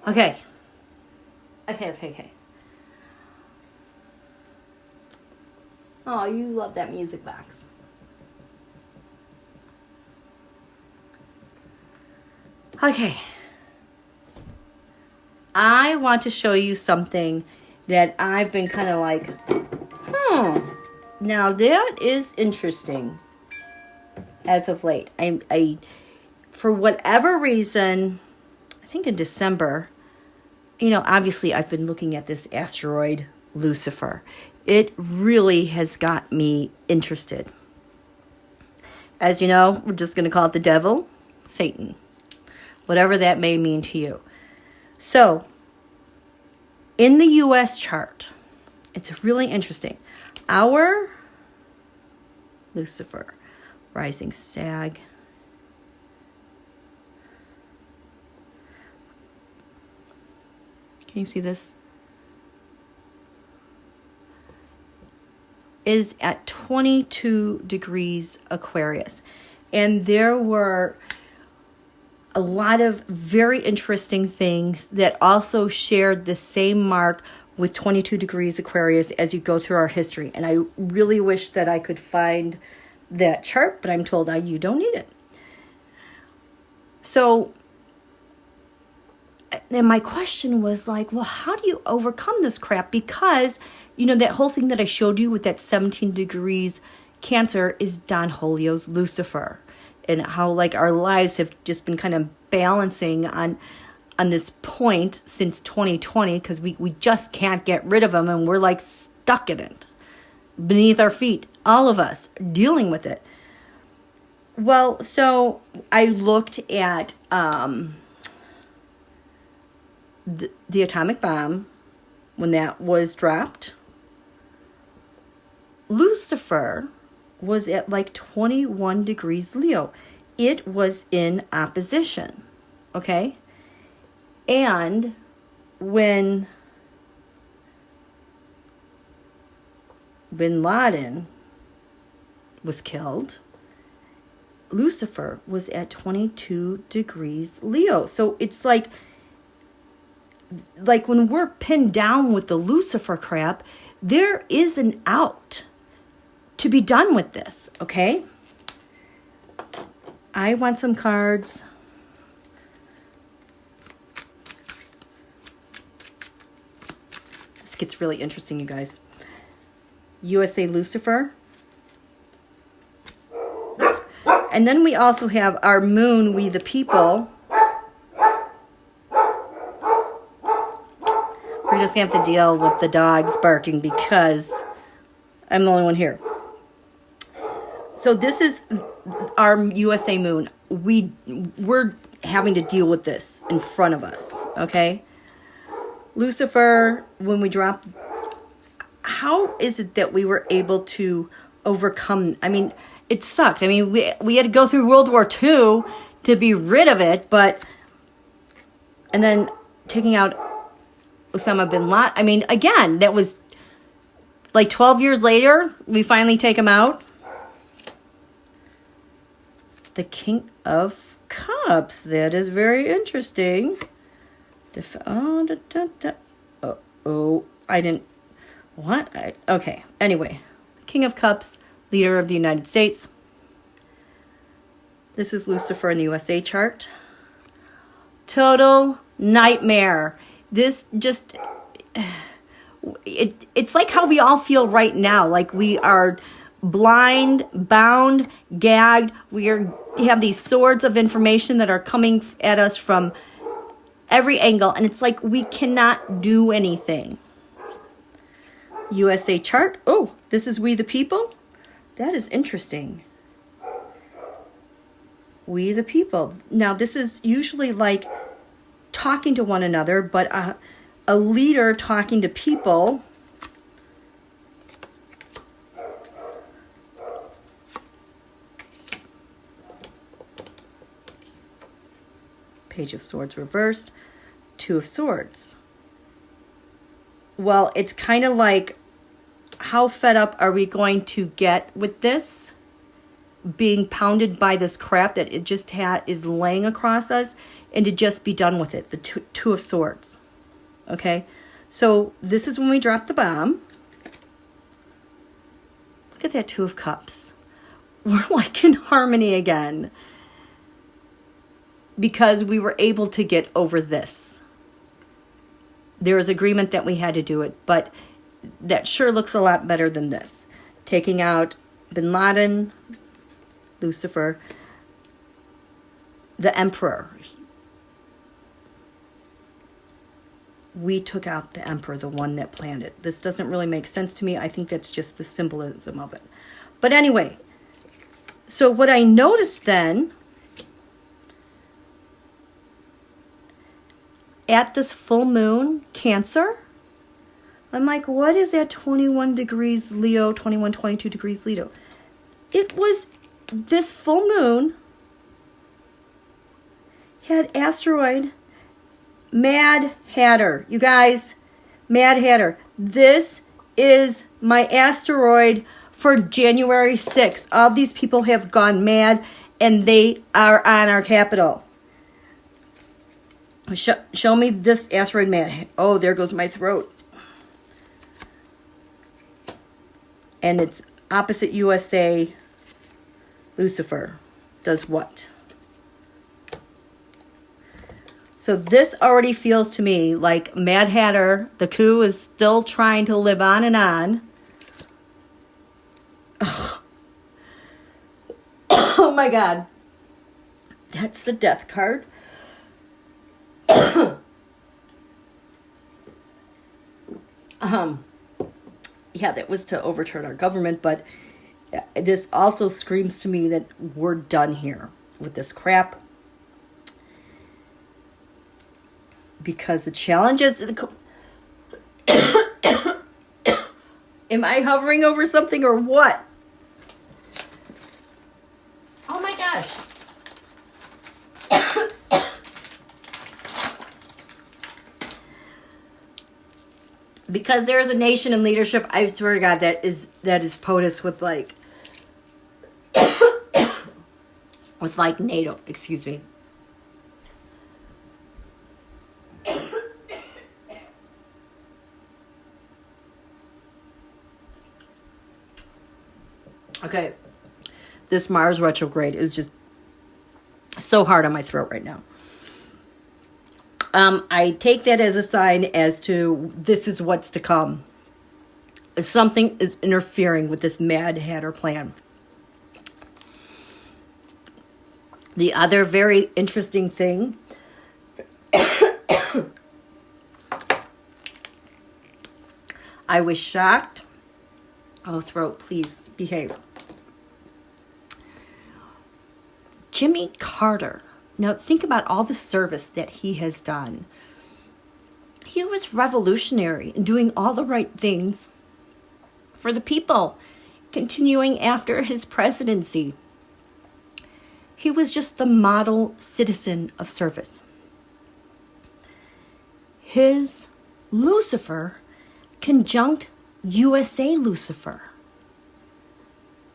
Okay. Okay. Oh, you love that music box. Okay. I want to show you something that I've been kind of like, now that is interesting as of late. I for whatever reason, I think in December, obviously I've been looking at this asteroid LUCIFER. It really has got me interested. As you know, we're just going to call it the devil, Satan, whatever that may mean to you. So, in the U.S. chart, it's really interesting. Our LUCIFER, rising Sag, can you see this? Is at 22 degrees Aquarius. And there were a lot of very interesting things that also shared the same mark with 22 degrees Aquarius as you go through our history. And I really wish that I could find that chart, but I'm told you don't need it. So, and my question was like, well, how do you overcome this crap? Because, that whole thing that I showed you with that 17 degrees Cancer is Don Julio's LUCIFER. And how like our lives have just been kind of balancing on this point since 2020 because we just can't get rid of them and we're like stuck in it. Beneath our feet, all of us dealing with it. Well, so I looked at the atomic bomb when that was dropped. Lucifer was at like 21 degrees Leo. It was in opposition, okay? And when Bin Laden was killed, Lucifer was at 22 degrees Leo. So it's like when we're pinned down with the Lucifer crap, there is an out to be done with this, okay? I want some cards. This gets really interesting, you guys. USA Lucifer. And then we also have our moon, we the people. We're just going to have to deal with the dogs barking because I'm the only one here. So this is our USA moon. We're having to deal with this in front of us, okay? Lucifer, when we dropped, how is it that we were able to overcome? I mean, it sucked. I mean, we had to go through World War II to be rid of it, and then taking out Osama bin Laden. I mean, again, that was like 12 years later, we finally take him out. The King of Cups. That is very interesting. I didn't... What? Okay. Anyway. King of Cups, leader of the United States. This is Lucifer in the USA chart. Total nightmare. This just, it's like how we all feel right now. Like we are blind, bound, gagged. We have these swords of information that are coming at us from every angle. And it's like we cannot do anything. USA chart. Oh, this is We the People. That is interesting. We the People. Now, this is usually like talking to one another, but a leader talking to people. Page of Swords reversed. Two of Swords. Well, it's kind of like, how fed up are we going to get with this? Being pounded by this crap that it just is laying across us, and to just be done with it. The two of Swords. Okay? So this is when we drop the bomb. Look at that Two of Cups. We're like in harmony again. Because we were able to get over this. There was agreement that we had to do it, but that sure looks a lot better than this. Taking out Bin Laden, Lucifer, the Emperor. We took out the Emperor, the one that planned it. This doesn't really make sense to me. I think that's just the symbolism of it. But anyway, so what I noticed then, at this full moon, Cancer, I'm like, what is that 21 degrees Leo, 21, 22 degrees Leo? It was this full moon had asteroid Mad Hatter. You guys, Mad Hatter. This is my asteroid for January 6th. All these people have gone mad, and they are on our capital. Show me this asteroid Mad. Oh, there goes my throat. And it's opposite USA. Lucifer does what? So this already feels to me like Mad Hatter, the coup, is still trying to live on and on. Oh, oh my God. That's the Death card. Yeah, that was to overturn our government, but this also screams to me that we're done here with this crap. Because the challenge is... Am I hovering over something or what? Oh my gosh. Because there is a nation in leadership, I swear to God, that is POTUS with like... with like NATO, excuse me. Okay, this Mars retrograde is just so hard on my throat right now. I take that as a sign as to this is what's to come. Something is interfering with this Mad Hatter plan. The other very interesting thing I was shocked. Oh, throat, please behave. Jimmy Carter. Now, think about all the service that he has done. He was revolutionary in doing all the right things for the people, continuing after his presidency. He was just the model citizen of service. His Lucifer conjunct USA Lucifer.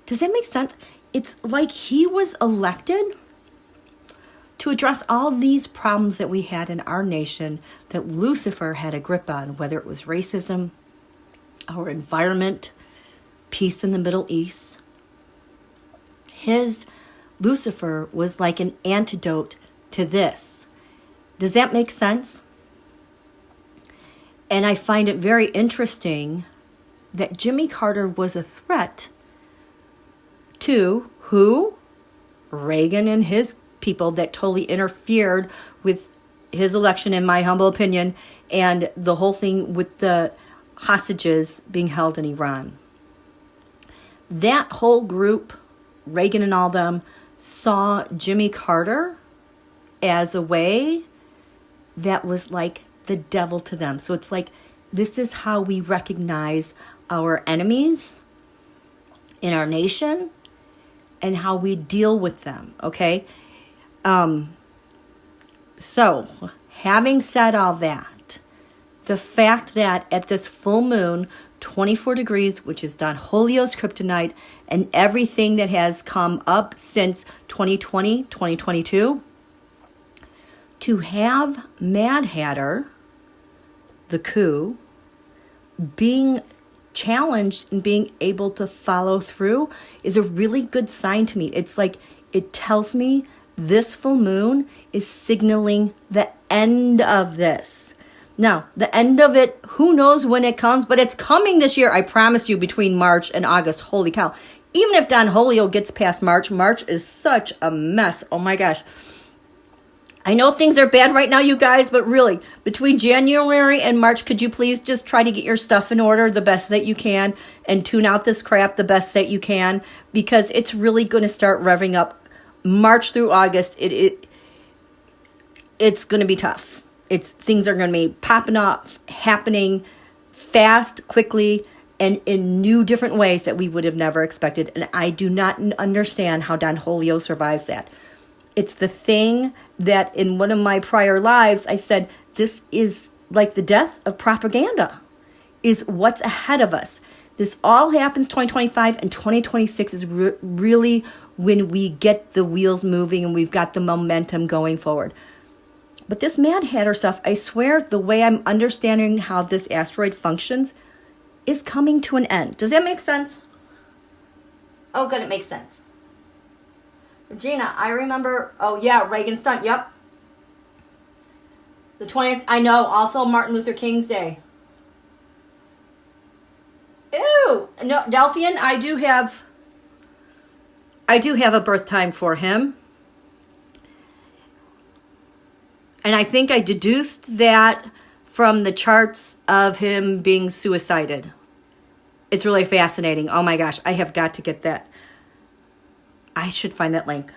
Does that make sense? It's like he was elected to address all these problems that we had in our nation that Lucifer had a grip on, whether it was racism, our environment, peace in the Middle East. His Lucifer was like an antidote to this. Does that make sense? And I find it very interesting that Jimmy Carter was a threat to who? Reagan and his people that totally interfered with his election, in my humble opinion, and the whole thing with the hostages being held in Iran. That whole group, Reagan and all them, saw Jimmy Carter as a way that was like the devil to them. So it's like, this is how we recognize our enemies in our nation and how we deal with them, okay? So, having said all that, the fact that at this full moon, 24 degrees, which is Don Julio's Kryptonite, and everything that has come up since 2020, 2022, to have Mad Hatter, the coup, being challenged and being able to follow through is a really good sign to me. It's like, it tells me this full moon is signaling the end of this. Now, the end of it, who knows when it comes, but it's coming this year. I promise you, between March and August. Holy cow. Even if Don Julio gets past March, March is such a mess. Oh my gosh. I know things are bad right now, you guys, but really, between January and March, could you please just try to get your stuff in order the best that you can and tune out this crap the best that you can, because it's really going to start revving up March through August. It's going to be tough. Things are going to be popping up, happening fast, quickly, and in new different ways that we would have never expected. And I do not understand how Don Julio survives that. It's the thing that in one of my prior lives, I said, this is like the death of propaganda, is what's ahead of us. This all happens 2025, and 2026 is really when we get the wheels moving and we've got the momentum going forward. But this Mad Hatter stuff, I swear, the way I'm understanding how this asteroid functions is coming to an end. Does that make sense? Oh, good, it makes sense. Regina, I remember, oh yeah, Reagan stunt, yep. The 20th, I know, also Martin Luther King's Day. Ew, no, Delphian, I do have a birth time for him. And I think I deduced that from the charts of him being suicided. It's really fascinating. Oh my gosh, I have got to get that. I should find that link.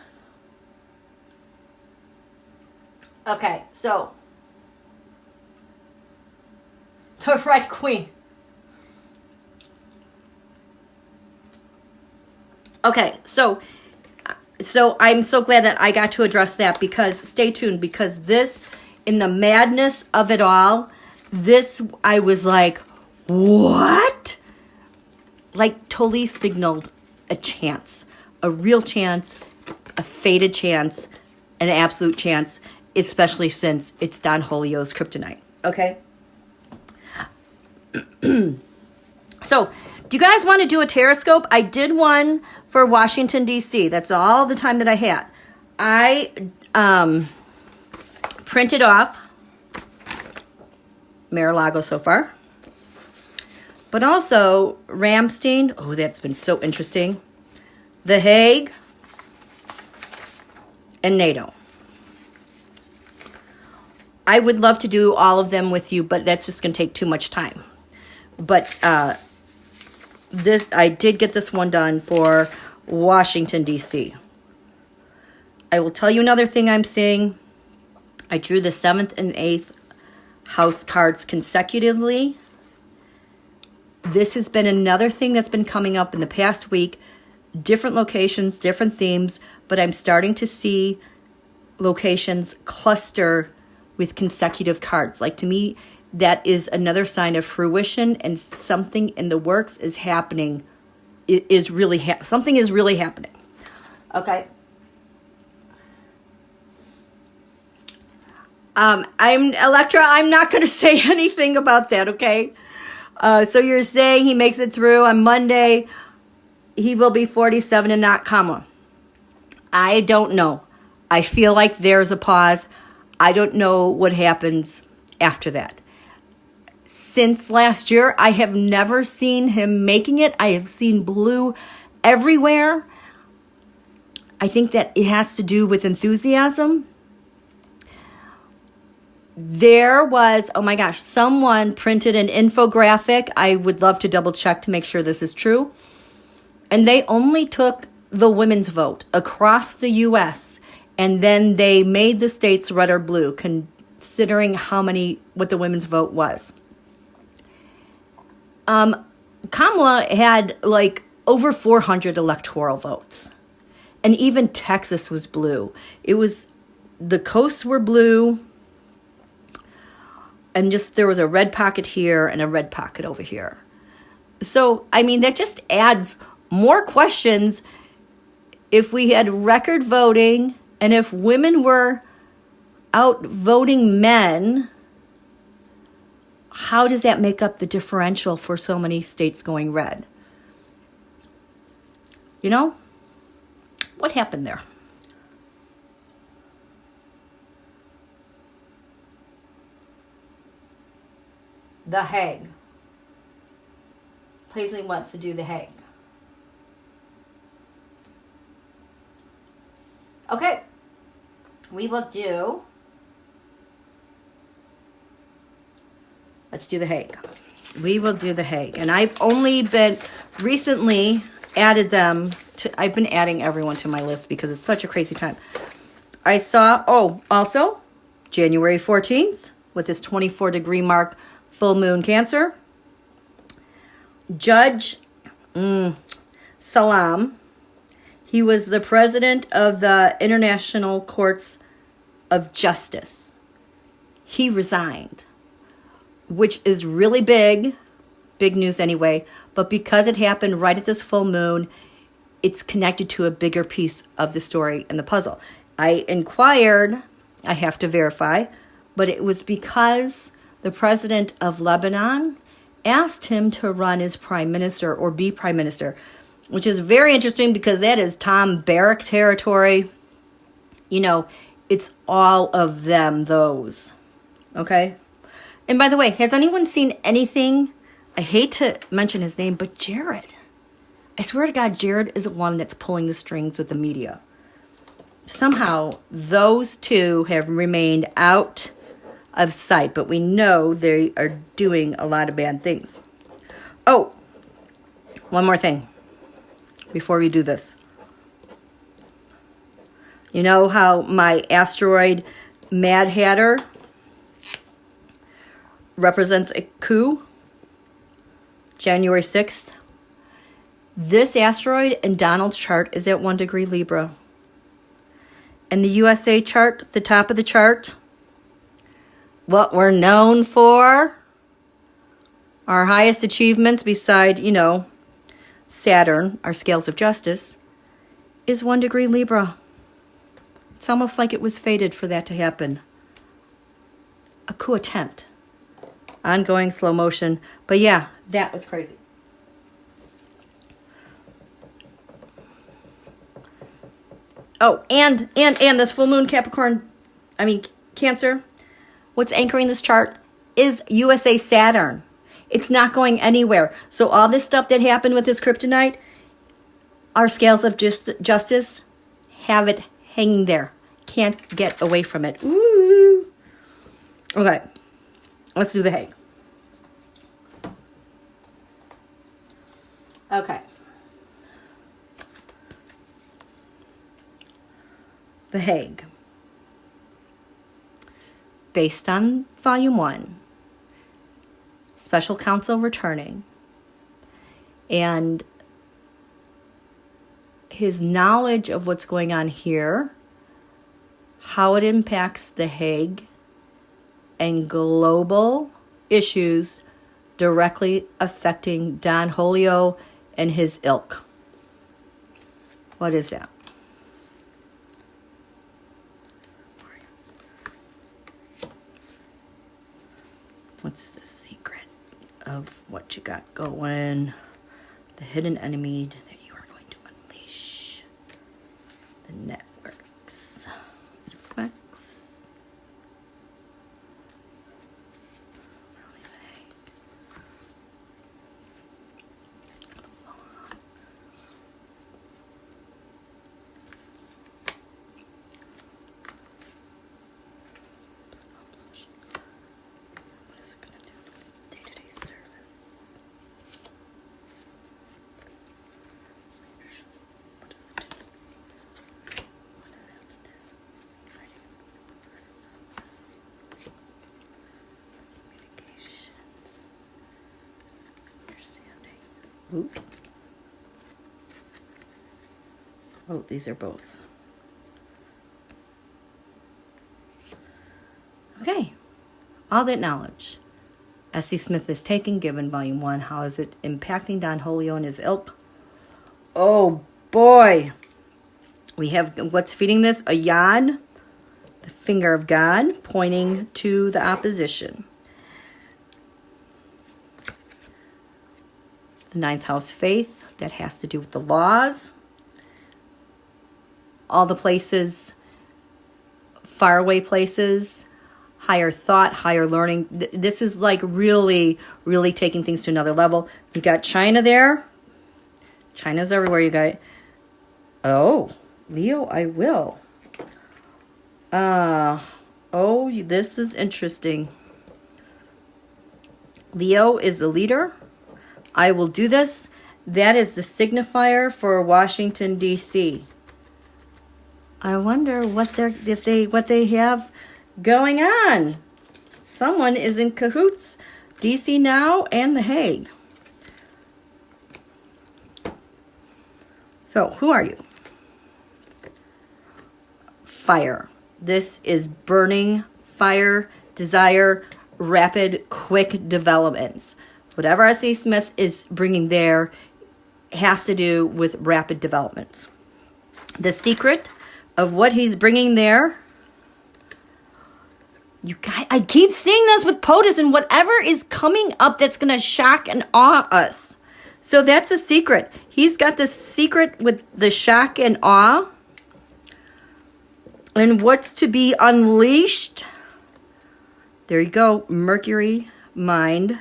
Okay, so the Red Queen. Okay, so I'm so glad that I got to address that, because stay tuned, because this, in the madness of it all, this, I was like, what? Like, totally signaled a chance. A real chance, a fated chance, an absolute chance, especially since it's Don Julio's Kryptonite. Okay? So, do you guys want to do a Tarotscope? I did one for Washington, D.C. That's all the time that I had. I printed off Mar-a-Lago so far. But also Ramstein. Oh, that's been so interesting. The Hague, and NATO. I would love to do all of them with you, but that's just going to take too much time. But this, I did get this one done for Washington, D.C. I will tell you another thing I'm seeing. I drew the 7th and 8th house cards consecutively. This has been another thing that's been coming up in the past week. Different locations, different themes, but I'm starting to see locations cluster with consecutive cards. Like, to me, that is another sign of fruition, and something in the works is happening. It is really something is really happening. Okay. Electra, I'm not going to say anything about that, okay? So you're saying he makes it through on Monday. He will be 47 and not comma. I don't know. I feel like there's a pause. I don't know what happens after that. Since last year, I have never seen him making it. I have seen blue everywhere. I think that it has to do with enthusiasm. There was, oh my gosh, someone printed an infographic. I would love to double check to make sure this is true. And they only took the women's vote across the U.S. and then they made the states red or blue, considering what the women's vote was. Kamala had like over 400 electoral votes. And even Texas was blue. The coasts were blue. And just there was a red pocket here and a red pocket over here. So, I mean, that just adds more questions. If we had record voting and if women were out voting men, how does that make up the differential for so many states going red? You know? What happened there? The Hague. Paisley wants to do the Hague. Okay. We will do... Let's do the Hague. We will do the Hague. And I've only been recently added them to, I've been adding everyone to my list because it's such a crazy time. I saw, also January 14th with this 24-degree mark, full moon Cancer. Judge Salam, he was the president of the International Courts of Justice. He resigned, which is really big news anyway, but because it happened right at this full moon, it's connected to a bigger piece of the story and the puzzle. I inquired, I have to verify, but it was because the president of Lebanon asked him to run as prime minister or be prime minister, which is very interesting because that is Tom Barrack territory. You know, it's all of them, those. Okay? And by the way, has anyone seen anything? I hate to mention his name, but Jared. I swear to God, Jared is the one that's pulling the strings with the media. Somehow, those two have remained out of sight, but we know they are doing a lot of bad things. Oh, one more thing before we do this. You know how my asteroid Mad Hatter represents a coup? January 6th. This asteroid in Donald's chart is at 1 degree Libra. And the USA chart, the top of the chart, what we're known for, our highest achievements beside, Saturn, our scales of justice, is 1 degree Libra. It's almost like it was fated for that to happen. A coup attempt. Ongoing slow motion. But yeah, that was crazy. Oh, and this full moon Cancer, what's anchoring this chart is USA Saturn. It's not going anywhere. So all this stuff that happened with this kryptonite, our scales of justice have it hanging there. Can't get away from it. Ooh. Okay. Let's do the Hague. Okay. The Hague. Based on Volume 1. Special counsel returning. And his knowledge of what's going on here, how it impacts the Hague, and global issues directly affecting Don Julio and his ilk. What is that? What's the secret of what you got going? The hidden enemy that you are going to unleash. The networks, effects. What is it going to do? Day-to-day service. What does it do? What does it have to do? Communications. Understanding. Ooh. Oh, these are both. Okay. All that knowledge S.C. Smith is taken, given Volume 1. How is it impacting Don Julio and his ilk? Oh, boy. We have, what's feeding this? A yod, the finger of God, pointing to the opposition. The 9th house faith, that has to do with the laws. All the places, faraway places, higher thought, higher learning. This is like really, really taking things to another level. You got China there. China's everywhere, you guys. Oh, Leo, I will. Oh, this is interesting. Leo is the leader. I will do this. That is the signifier for Washington, D.C. I wonder what they have going on. Someone is in cahoots. DC now and The Hague. So, who are you? Fire. This is burning, fire, desire, rapid, quick developments. Whatever S.C. Smith is bringing there has to do with rapid developments. The secret of what he's bringing there, you guys, I keep seeing this with POTUS, and whatever is coming up that's going to shock and awe us. So that's a secret. He's got the secret with the shock and awe. And what's to be unleashed? There you go. Mercury, mind.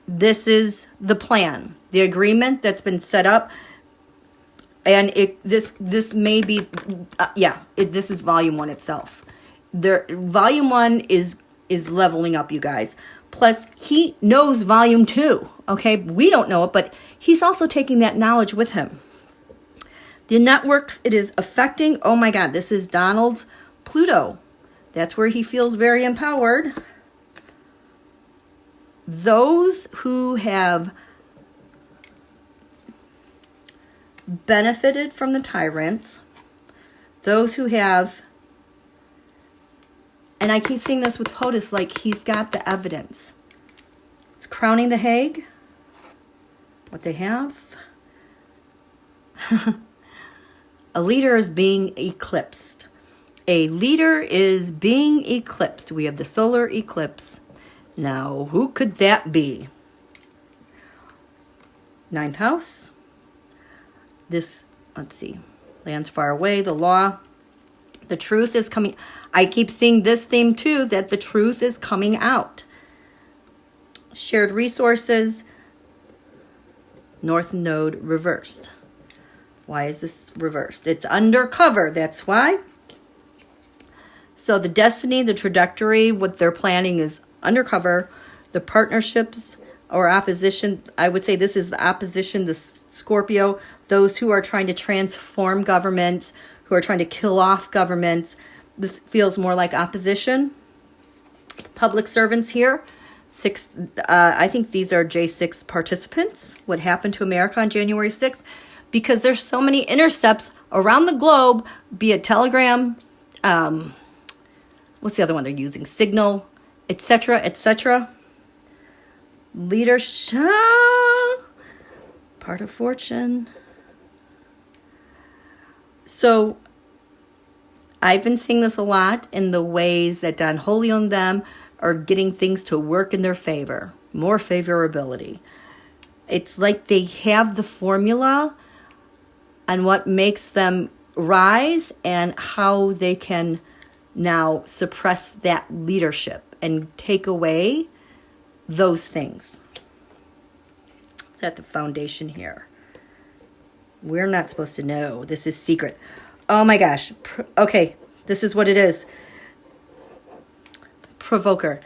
This is the plan, the agreement that's been set up. And this may be, this is volume 1 itself. Volume 1 is leveling up, you guys. Plus, he knows volume 2. Okay, we don't know it, but he's also taking that knowledge with him. The networks it is affecting. Oh my God, this is Donald's Pluto. That's where he feels very empowered. Those who have benefited from the tyrants, those who have, and I keep seeing this with POTUS, like he's got the evidence. It's crowning the Hague. What they have. A leader is being eclipsed. A leader is being eclipsed. We have the solar eclipse. Now, who could that be? 9th house. This, let's see, lands far away, the law. The truth is coming. I keep seeing this theme too, that the truth is coming out. Shared resources. North node reversed. Why is this reversed? It's undercover, that's why. So the destiny, the trajectory, what they're planning is undercover. The partnerships or opposition, I would say this is the opposition, the Scorpio, those who are trying to transform governments, who are trying to kill off governments. This feels more like opposition. Public servants here. I think these are J6 participants. What happened to America on January 6th? Because there's so many intercepts around the globe, be it Telegram, what's the other one they're using? Signal, etc., etc. Leadership, part of fortune. So I've been seeing this a lot in the ways that Don Julio and them are getting things to work in their favor, more favorability. It's like they have the formula on what makes them rise and how they can now suppress that leadership and take away those things. It's at the foundation here. We're not supposed to know. This is secret. Oh my gosh. Okay, this is what it is. Provoker.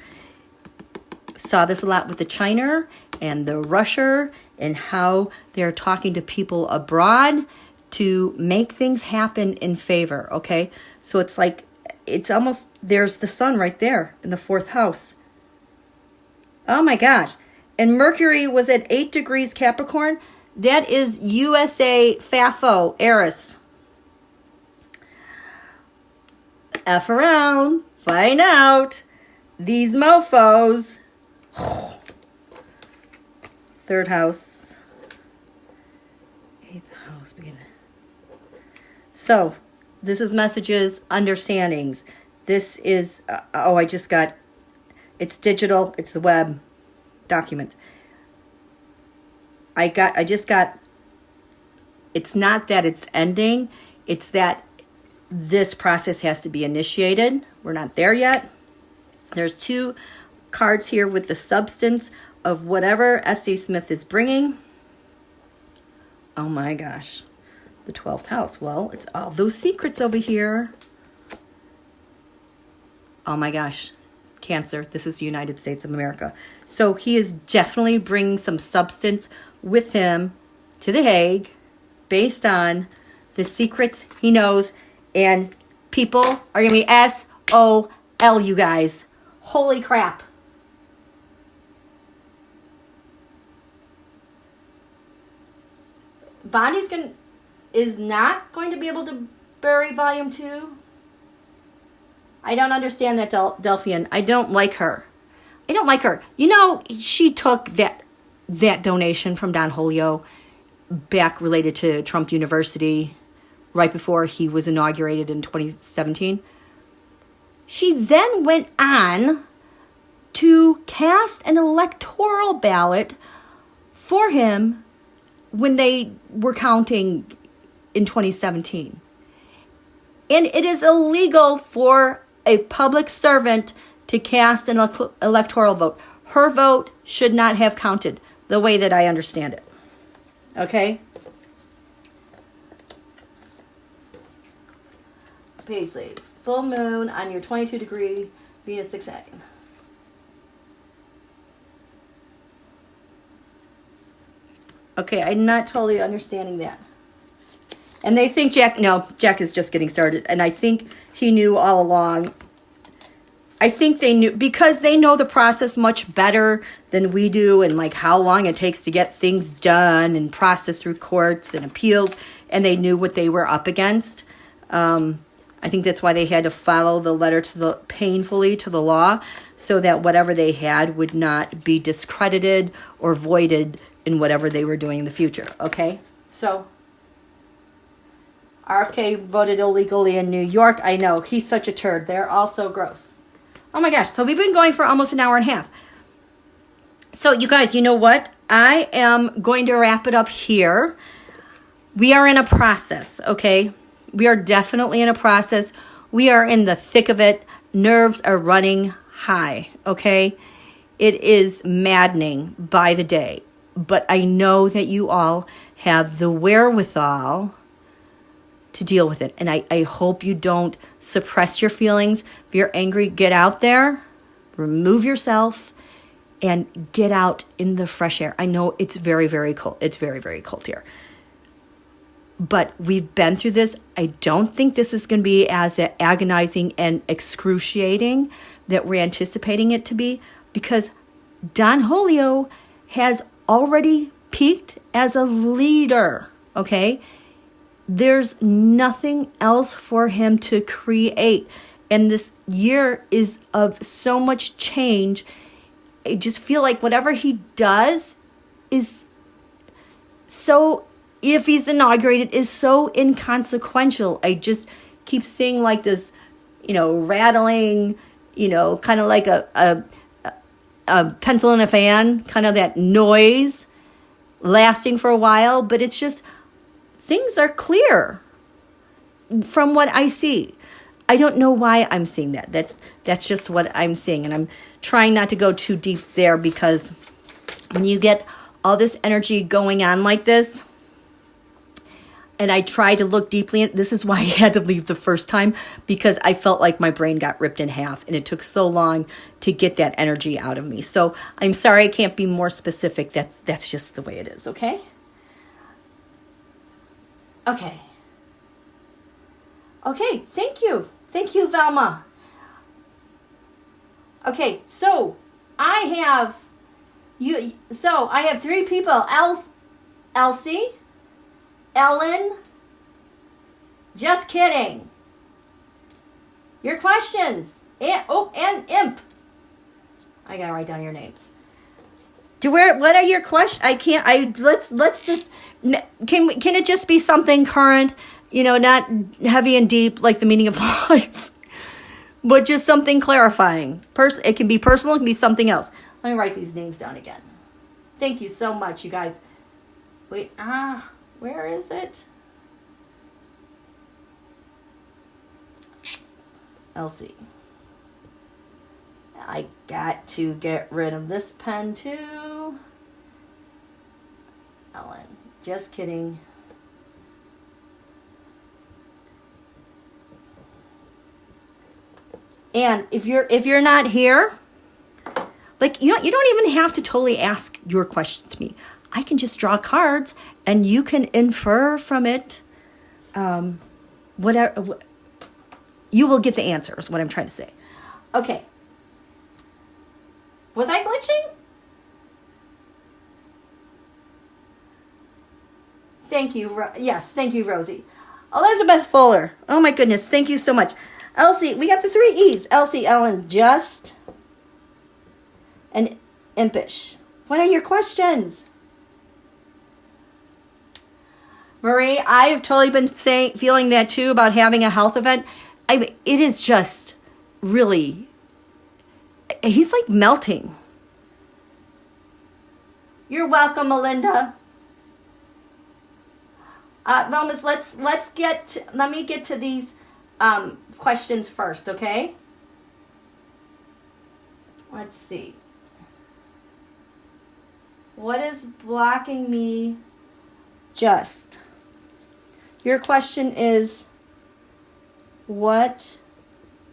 Saw this a lot with the China and the Russia and how they're talking to people abroad to make things happen in favor, okay? So it's like, it's almost, there's the sun right there in the 4th house. Oh my gosh. And Mercury was at 8 degrees Capricorn. That is USA FAFO, Eris. F around, find out. These mofos. 3rd house. 8th house. Begin. So, this is messages, understandings. This is, I just got, it's digital, it's the web document. I just got, it's not that it's ending, it's that this process has to be initiated. We're not there yet. There's 2 cards here with the substance of whatever S.C. Smith is bringing. Oh my gosh. The 12th house. Well, it's all those secrets over here. Oh my gosh. Cancer. This is the United States of America. So he is definitely bringing some substance with him to The Hague based on the secrets he knows. And people are going to be SOL, you guys. Holy crap. Bonnie's is not going to be able to bury volume 2. I don't understand that Delphian. I don't like her. I don't like her. You know, she took that donation from Don Julio back related to Trump University right before he was inaugurated in 2017. She then went on to cast an electoral ballot for him when they were counting in 2017. And it is illegal for a public servant to cast an electoral vote. Her vote should not have counted the way that I understand it. Okay? Paisley, full moon on your 22 degree Venus 6A. Okay, I'm not totally understanding that. And they think Jack is just getting started. And I think he knew all along. I think they knew, because they know the process much better than we do, and like how long it takes to get things done and processed through courts and appeals. And they knew what they were up against. I think that's why they had to follow the letter painfully to the law, so that whatever they had would not be discredited or voided in whatever they were doing in the future. Okay? So RFK voted illegally in New York. I know. He's such a turd. They're all so gross. Oh my gosh. So we've been going for almost an hour and a half. So you guys, you know what? I am going to wrap it up here. We are in a process, okay? We are definitely in a process. We are in the thick of it. Nerves are running high, okay? It is maddening by the day. But I know that you all have the wherewithal to deal with it. And I hope you don't suppress your feelings. If you're angry, get out there, remove yourself, and get out in the fresh air. I know it's very, very cold. It's very, very cold here. But we've been through this. I don't think this is going to be as agonizing and excruciating that we're anticipating it to be, because Don Julio has already peaked as a leader, okay? There's nothing else for him to create. And this year is of so much change. I just feel like whatever he does is so, if he's inaugurated, is so inconsequential. I just keep seeing like this, rattling, kind of like a pencil in a fan, kind of that noise lasting for a while. But it's just things are clear from what I see. I don't know why I'm seeing that. That's just what I'm seeing. And I'm trying not to go too deep there, because when you get all this energy going on like this, and I tried to look deeply in, this is why I had to leave the first time, because I felt like my brain got ripped in half, and it took so long to get that energy out of me. So I'm sorry I can't be more specific. That's just the way it is, okay? Okay. Okay, thank you. Thank you, Velma. Okay, so I have three people. Elsie, Ellen, just kidding. Your questions. And Imp. I gotta write down your names. What are your questions? Let's just, can it just be something current? You know, not heavy and deep like the meaning of life, but just something clarifying. It can be personal, it can be something else. Let me write these names down again. Thank you so much, you guys. Wait, where is it? Elsie. I got to get rid of this pen too. Ellen, just kidding. And if you're not here, like, you don't even have to totally ask your question to me. I can just draw cards and you can infer from it whatever. You will get the answers, what I'm trying to say. Okay. Was I glitching? Thank you. Yes, thank you, Rosie. Elizabeth Fuller. Oh my goodness, thank you so much. Elsie, we got the 3 E's. Elsie, Ellen, just, and impish. What are your questions? Marie, I've totally been feeling that too about having a health event. It is just really, he's like melting. You're welcome, Melinda. Velmas, let me get to these questions first, okay? Let's see. What is blocking me? Just. Your question is, what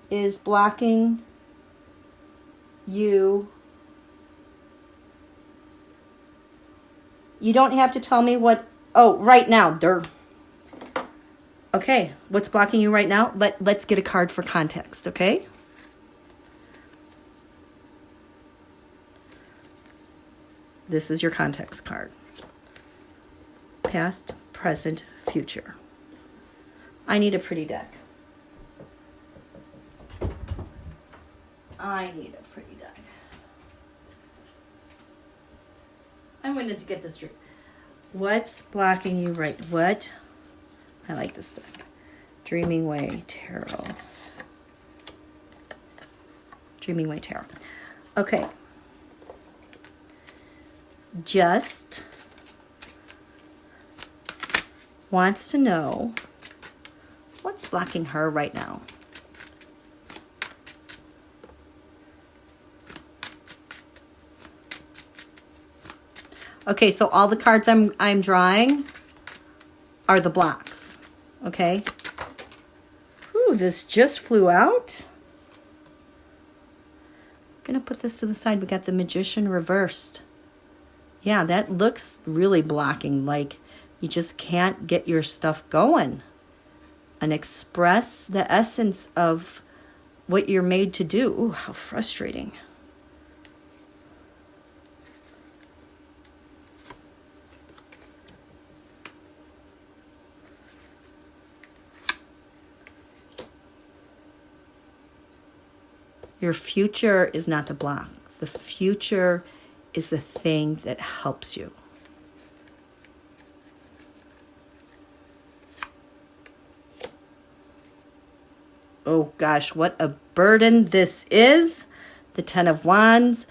is blocking you? You don't have to tell me what. Oh, right now. Okay, what's blocking you right now? Let's get a card for context, okay? This is your context card. Past, present, future. I need a pretty deck. I need a pretty deck. I'm going to get this straight. What's blocking you right? What? I like this deck. Dreaming Way Tarot. Dreaming Way Tarot. Okay. Just wants to know what's blocking her right now. Okay, so all the cards I'm drawing are the blocks. Okay. Ooh, this just flew out. I'm gonna put this to the side. We got the Magician reversed. Yeah, that looks really blocking, like you just can't get your stuff going and express the essence of what you're made to do. Ooh, how frustrating. Your future is not the block. The future is the thing that helps you. Oh gosh, what a burden this is. The 10 of Wands.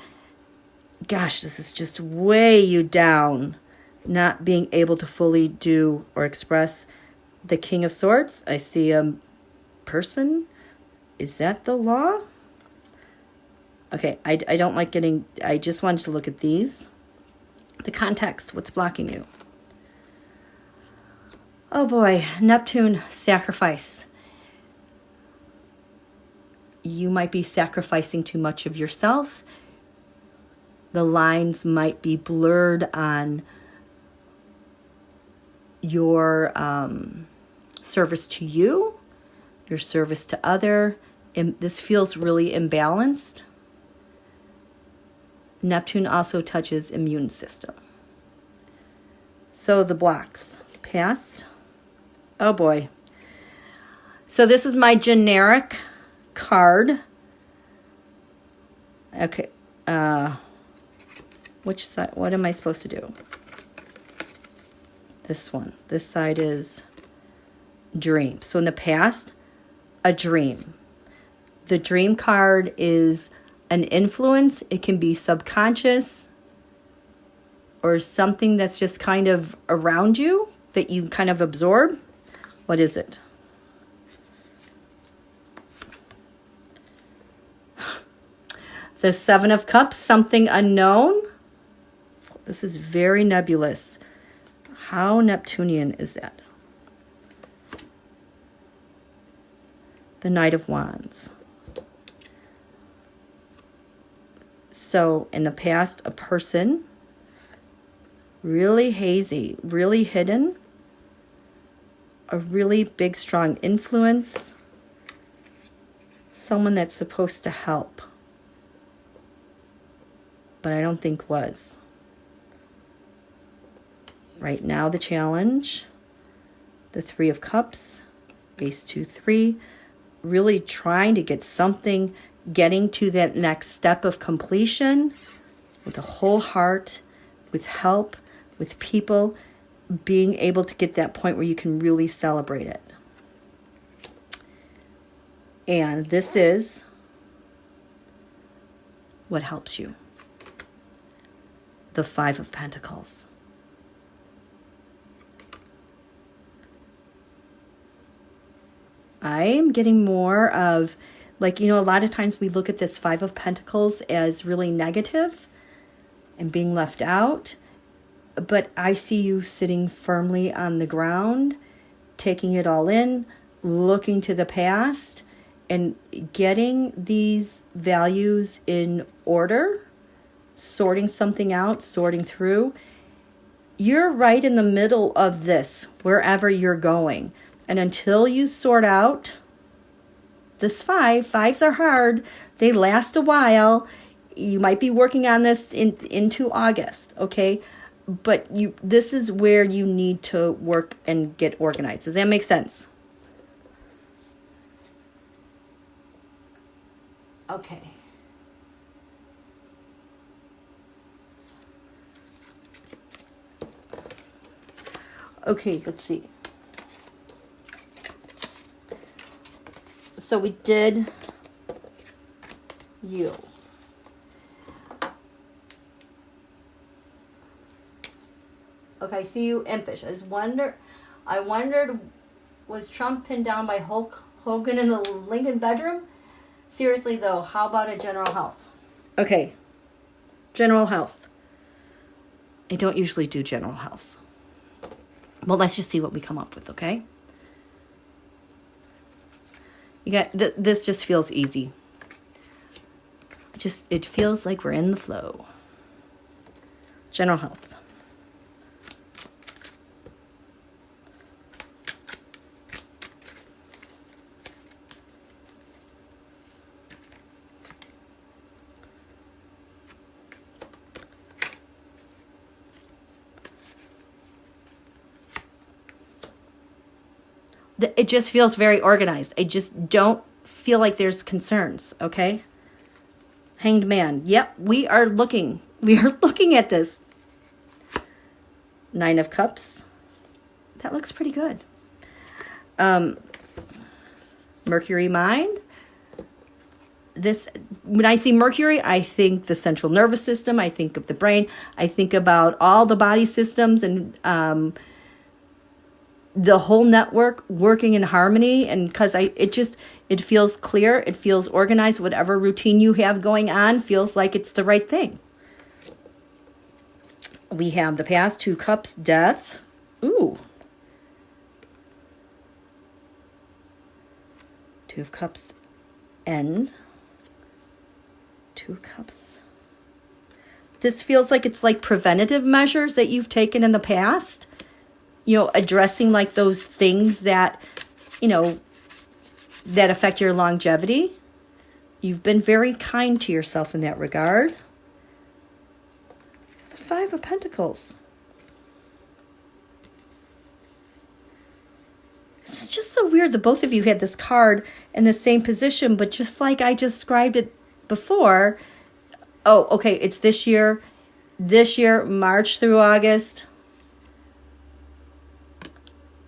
Gosh, this is just way you down. not being able to fully do or express. The King of Swords, I see a person. Is that the law? Okay, I don't like getting, I just wanted to look at these. The context, what's blocking you? Oh boy, Neptune, sacrifice. You might be sacrificing too much of yourself. The lines might be blurred on your service to you, your service to other. And this feels really imbalanced. Neptune also touches immune system. So the blocks. Past. Oh boy. So this is my generic card. Okay. Which side? What am I supposed to do? This one. This side is dream. So in the past, a dream. The dream card is an influence. It can be subconscious or something that's just kind of around you that you kind of absorb. What is it? The Seven of Cups, something unknown. This is very nebulous. How Neptunian is that? The Knight of Wands. So in the past, a person, really hazy, really hidden, a really big, strong influence, someone that's supposed to help, but I don't think was. Right now, the challenge, the Three of Cups, Ace 2, 3, really trying to get something, getting to that next step of completion with a whole heart, with help, with people, being able to get that point where you can really celebrate it. And this is what helps you. The Five of Pentacles. I am getting more of, like, you know, a lot of times we look at this Five of Pentacles as really negative and being left out. But I see you sitting firmly on the ground, taking it all in, looking to the past, and getting these values in order, sorting something out, sorting through. You're right in the middle of this, wherever you're going. And until you sort out this fives are hard. They last a while. You might be working on this into August, okay? But this is where you need to work and get organized. Does that make sense? Okay. Okay, let's see. So we did you. Okay, I see you impish. I wondered, was Trump pinned down by Hulk Hogan in the Lincoln bedroom? Seriously though, how about a general health? Okay, general health. I don't usually do general health. Well, let's just see what we come up with, okay? You got this. Just feels easy. It feels like we're in the flow. General health. It just feels very organized. I just don't feel like there's concerns, okay? Hanged Man. Yep, we are looking. We are looking at this. Nine of Cups. That looks pretty good. Mercury Mind. this, when I see Mercury, I think the central nervous system, I think of the brain, I think about all the body systems and the whole network working in harmony. And because it feels clear, it feels organized, whatever routine you have going on feels like it's the right thing. We have the past, 2 cups, death. Ooh. 2 of cups, end. 2 cups. This feels like it's like preventative measures that you've taken in the past. You know, addressing like those things that, you know, that affect your longevity. You've been very kind to yourself in that regard. The 5 of Pentacles. This is just so weird that both of you had this card in the same position, but just like I described it before. Oh, okay, it's this year. This year, March through August.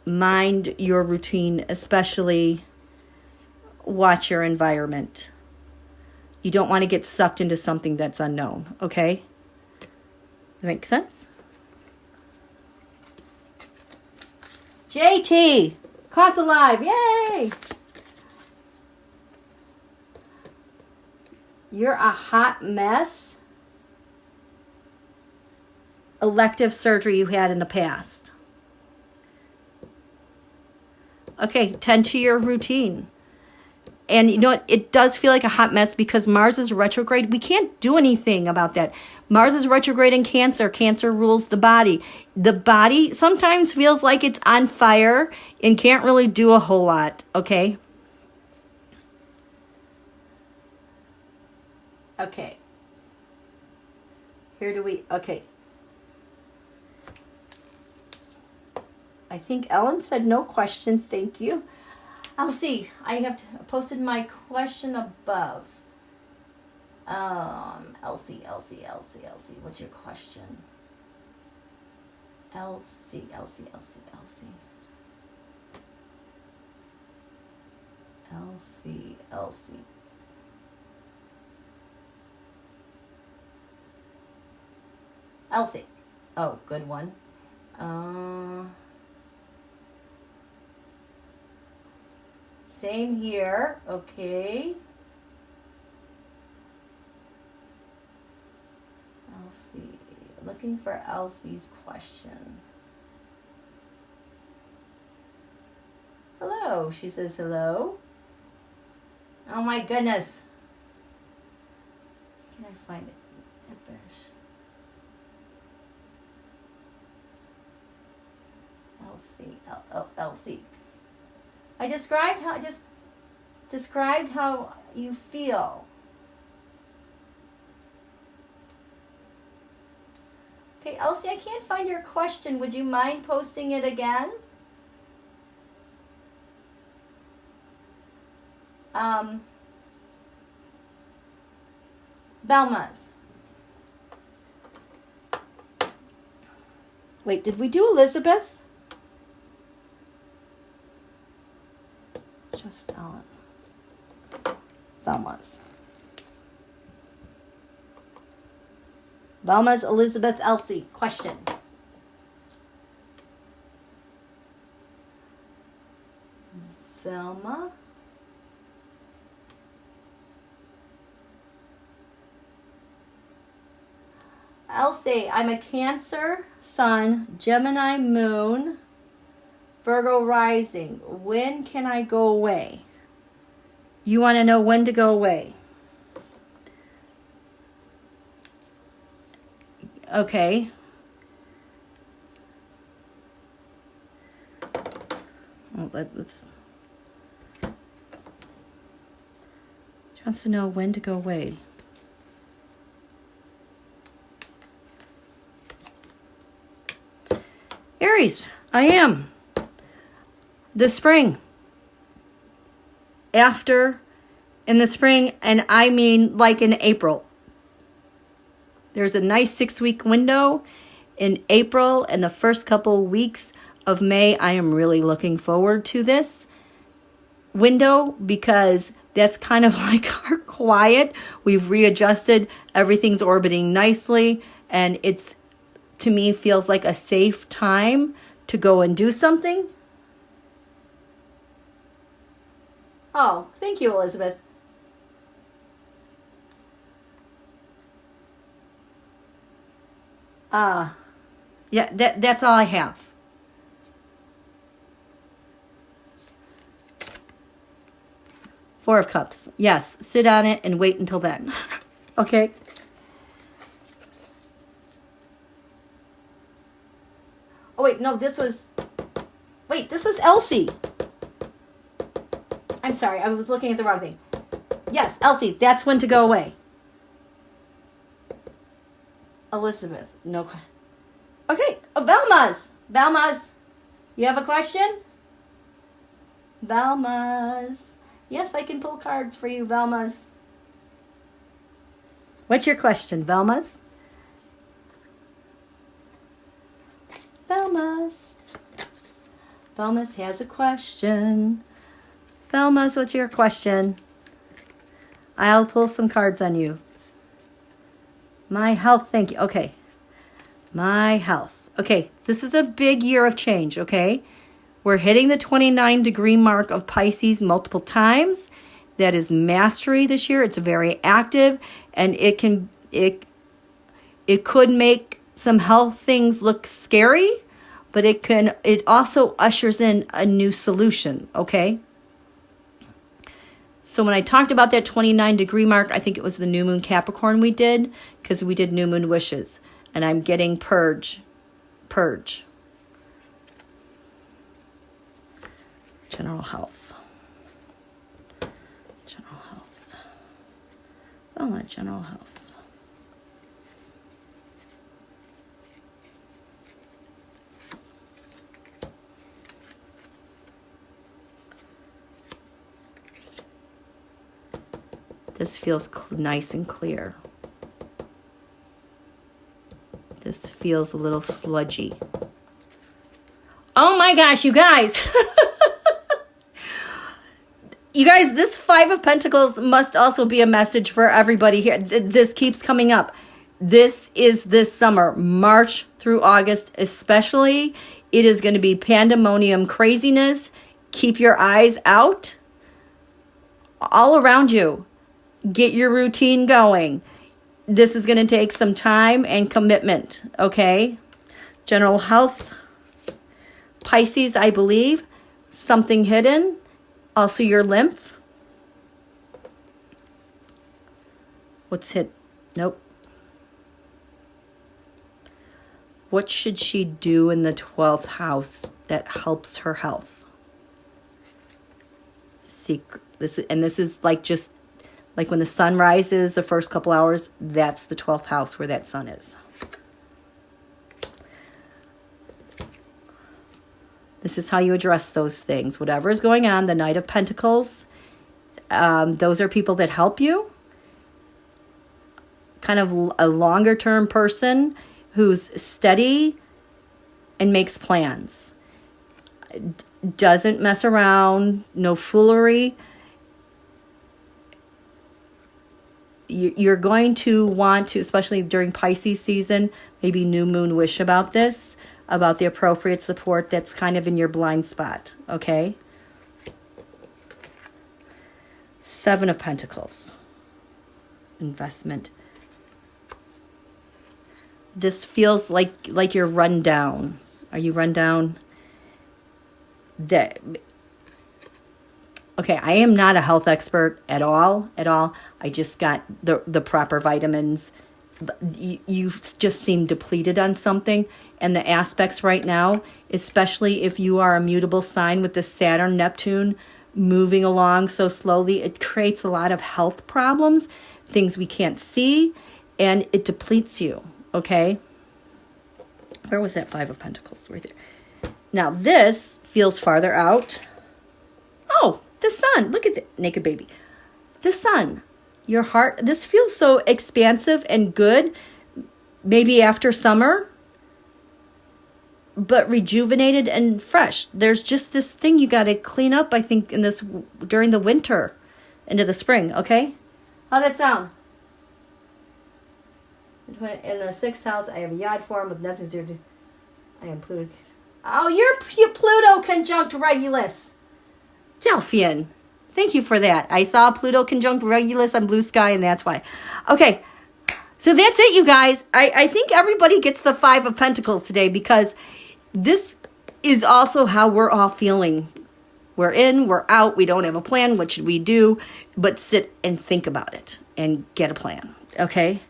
Mind your routine, especially watch your environment. You don't want to get sucked into something that's unknown, okay? That makes sense? JT, caught alive, yay! You're a hot mess. Elective surgery you had in the past. Okay, tend to your routine. And you know what? It does feel like a hot mess because Mars is retrograde. We can't do anything about that. Mars is retrograde in Cancer. Cancer rules the body. The body sometimes feels like it's on fire and can't really do a whole lot, okay? Okay. Okay. I think Ellen said no question. Thank you. Elsie, I have posted my question above. Elsie. What's your question? Elsie. Elsie. Oh, good one. Same here. Okay. Elsie. Looking for Elsie's question. Hello. She says hello. Oh my goodness. Can I find it? Elsie. Elsie. I just described how you feel. Okay, Elsie, I can't find your question. Would you mind posting it again? Velmas. Wait, did we do Elizabeth? Just Velmas. Velmas, Elizabeth, Elsie. Question. Velma. Elsie, I'm a Cancer Sun, Gemini Moon, Virgo rising. When can I go away? You want to know when to go away. Okay. Well, let's. She wants to know when to go away. Aries, I am. The spring. After, in the spring, and I mean like in April. There's a nice 6-week window in April and the first couple weeks of May. I am really looking forward to this window because That's kind of like our quiet. We've readjusted. Everything's orbiting nicely. And it's, to me, feels like a safe time to go and do something. Oh, thank you, Elizabeth. Yeah, that's all I have. Four of Cups. Yes, sit on it and wait until then. Okay. Oh, wait, no, this was Elsie. I'm sorry, I was looking at the wrong thing. Yes, Elsie, that's when to go away. Elizabeth, no. Okay, Velmas. Velmas, you have a question? Velmas. Yes, I can pull cards for you, Velmas. What's your question, Velmas? Velmas. Velmas has a question. Velmas, what's your question? I'll pull some cards on you. My health, thank you. Okay. My health. Okay, this is a big year of change, okay? We're hitting the 29-degree mark of Pisces multiple times. That is mastery this year. It's very active, and it could make some health things look scary, but it also ushers in a new solution, okay? So when I talked about that 29-degree mark, I think it was the new moon Capricorn we did, because we did new moon wishes, and I'm getting purge. General health. General health. Velma, general health. This feels nice and clear. This feels a little sludgy. Oh my gosh, you guys. You guys, this Five of Pentacles must also be a message for everybody here. This keeps coming up. This is this summer, March through August especially. It is going to be pandemonium craziness. Keep your eyes out all around you. Get your routine going. This is going to take some time and commitment, okay? General health. Pisces, I believe. Something hidden. Also your lymph. What's hit? Nope. What should she do in the 12th house that helps her health? Secret. This is like just like when the sun rises the first couple hours, that's the 12th house where that sun is. This is how you address those things. Whatever is going on, the Knight of Pentacles, those are people that help you. Kind of a longer term person who's steady and makes plans. Doesn't mess around, no foolery. You're going to want to, especially during Pisces season, maybe new moon wish about this, about the appropriate support that's kind of in your blind spot, okay? Seven of Pentacles. Investment. This feels like you're run down. Are you run down? Okay, I am not a health expert at all. I just got the proper vitamins. You just seem depleted on something. And the aspects right now, especially if you are a mutable sign with the Saturn, Neptune moving along so slowly, it creates a lot of health problems, things we can't see, and it depletes you, okay? Where was that Five of Pentacles? Right there. Now, this feels farther out. Oh, the sun. Look at the naked baby. The sun. Your heart. This feels so expansive and good. Maybe after summer, but rejuvenated and fresh. There's just this thing you got to clean up, I think, during the winter. into the spring, okay? How's that sound? In the 6th house, I have a yod form with Neptune 0. I am Pluto. Oh, you're Pluto conjunct Regulus. Delphian. Thank you for that. I saw Pluto conjunct Regulus on blue sky, and that's why. Okay. So that's it, you guys. I think everybody gets the 5 of Pentacles today because this is also how we're all feeling. We're in, we're out, we don't have a plan. What should we do? But sit and think about it and get a plan. Okay?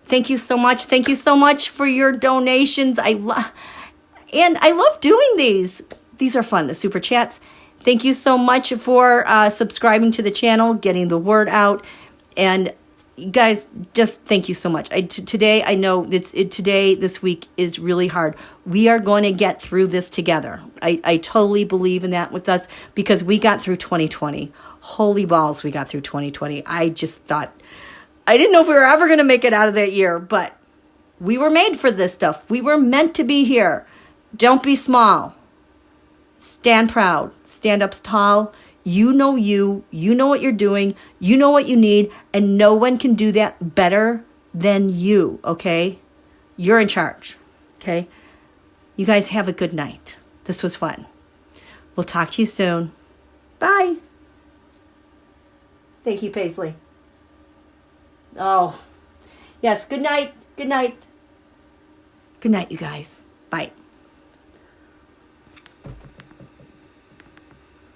Thank you so much. Thank you so much for your donations. I love doing these. These are fun, the super chats. Thank you so much for subscribing to the channel, getting the word out. And you guys, just thank you so much. Today, I know this week is really hard. We are going to get through this together. I totally believe in that with us because we got through 2020. Holy balls, we got through 2020. I just thought, I didn't know if we were ever going to make it out of that year, but we were made for this stuff. We were meant to be here. Don't be small. Stand proud. Stand up tall. You know what you're doing, you know what you need, and no one can do that better than you, okay? You're in charge, okay? You guys have a good night. This was fun. We'll talk to you soon. Bye. Thank you, Paisley. Oh, yes, good night. Good night. Good night, you guys. Bye.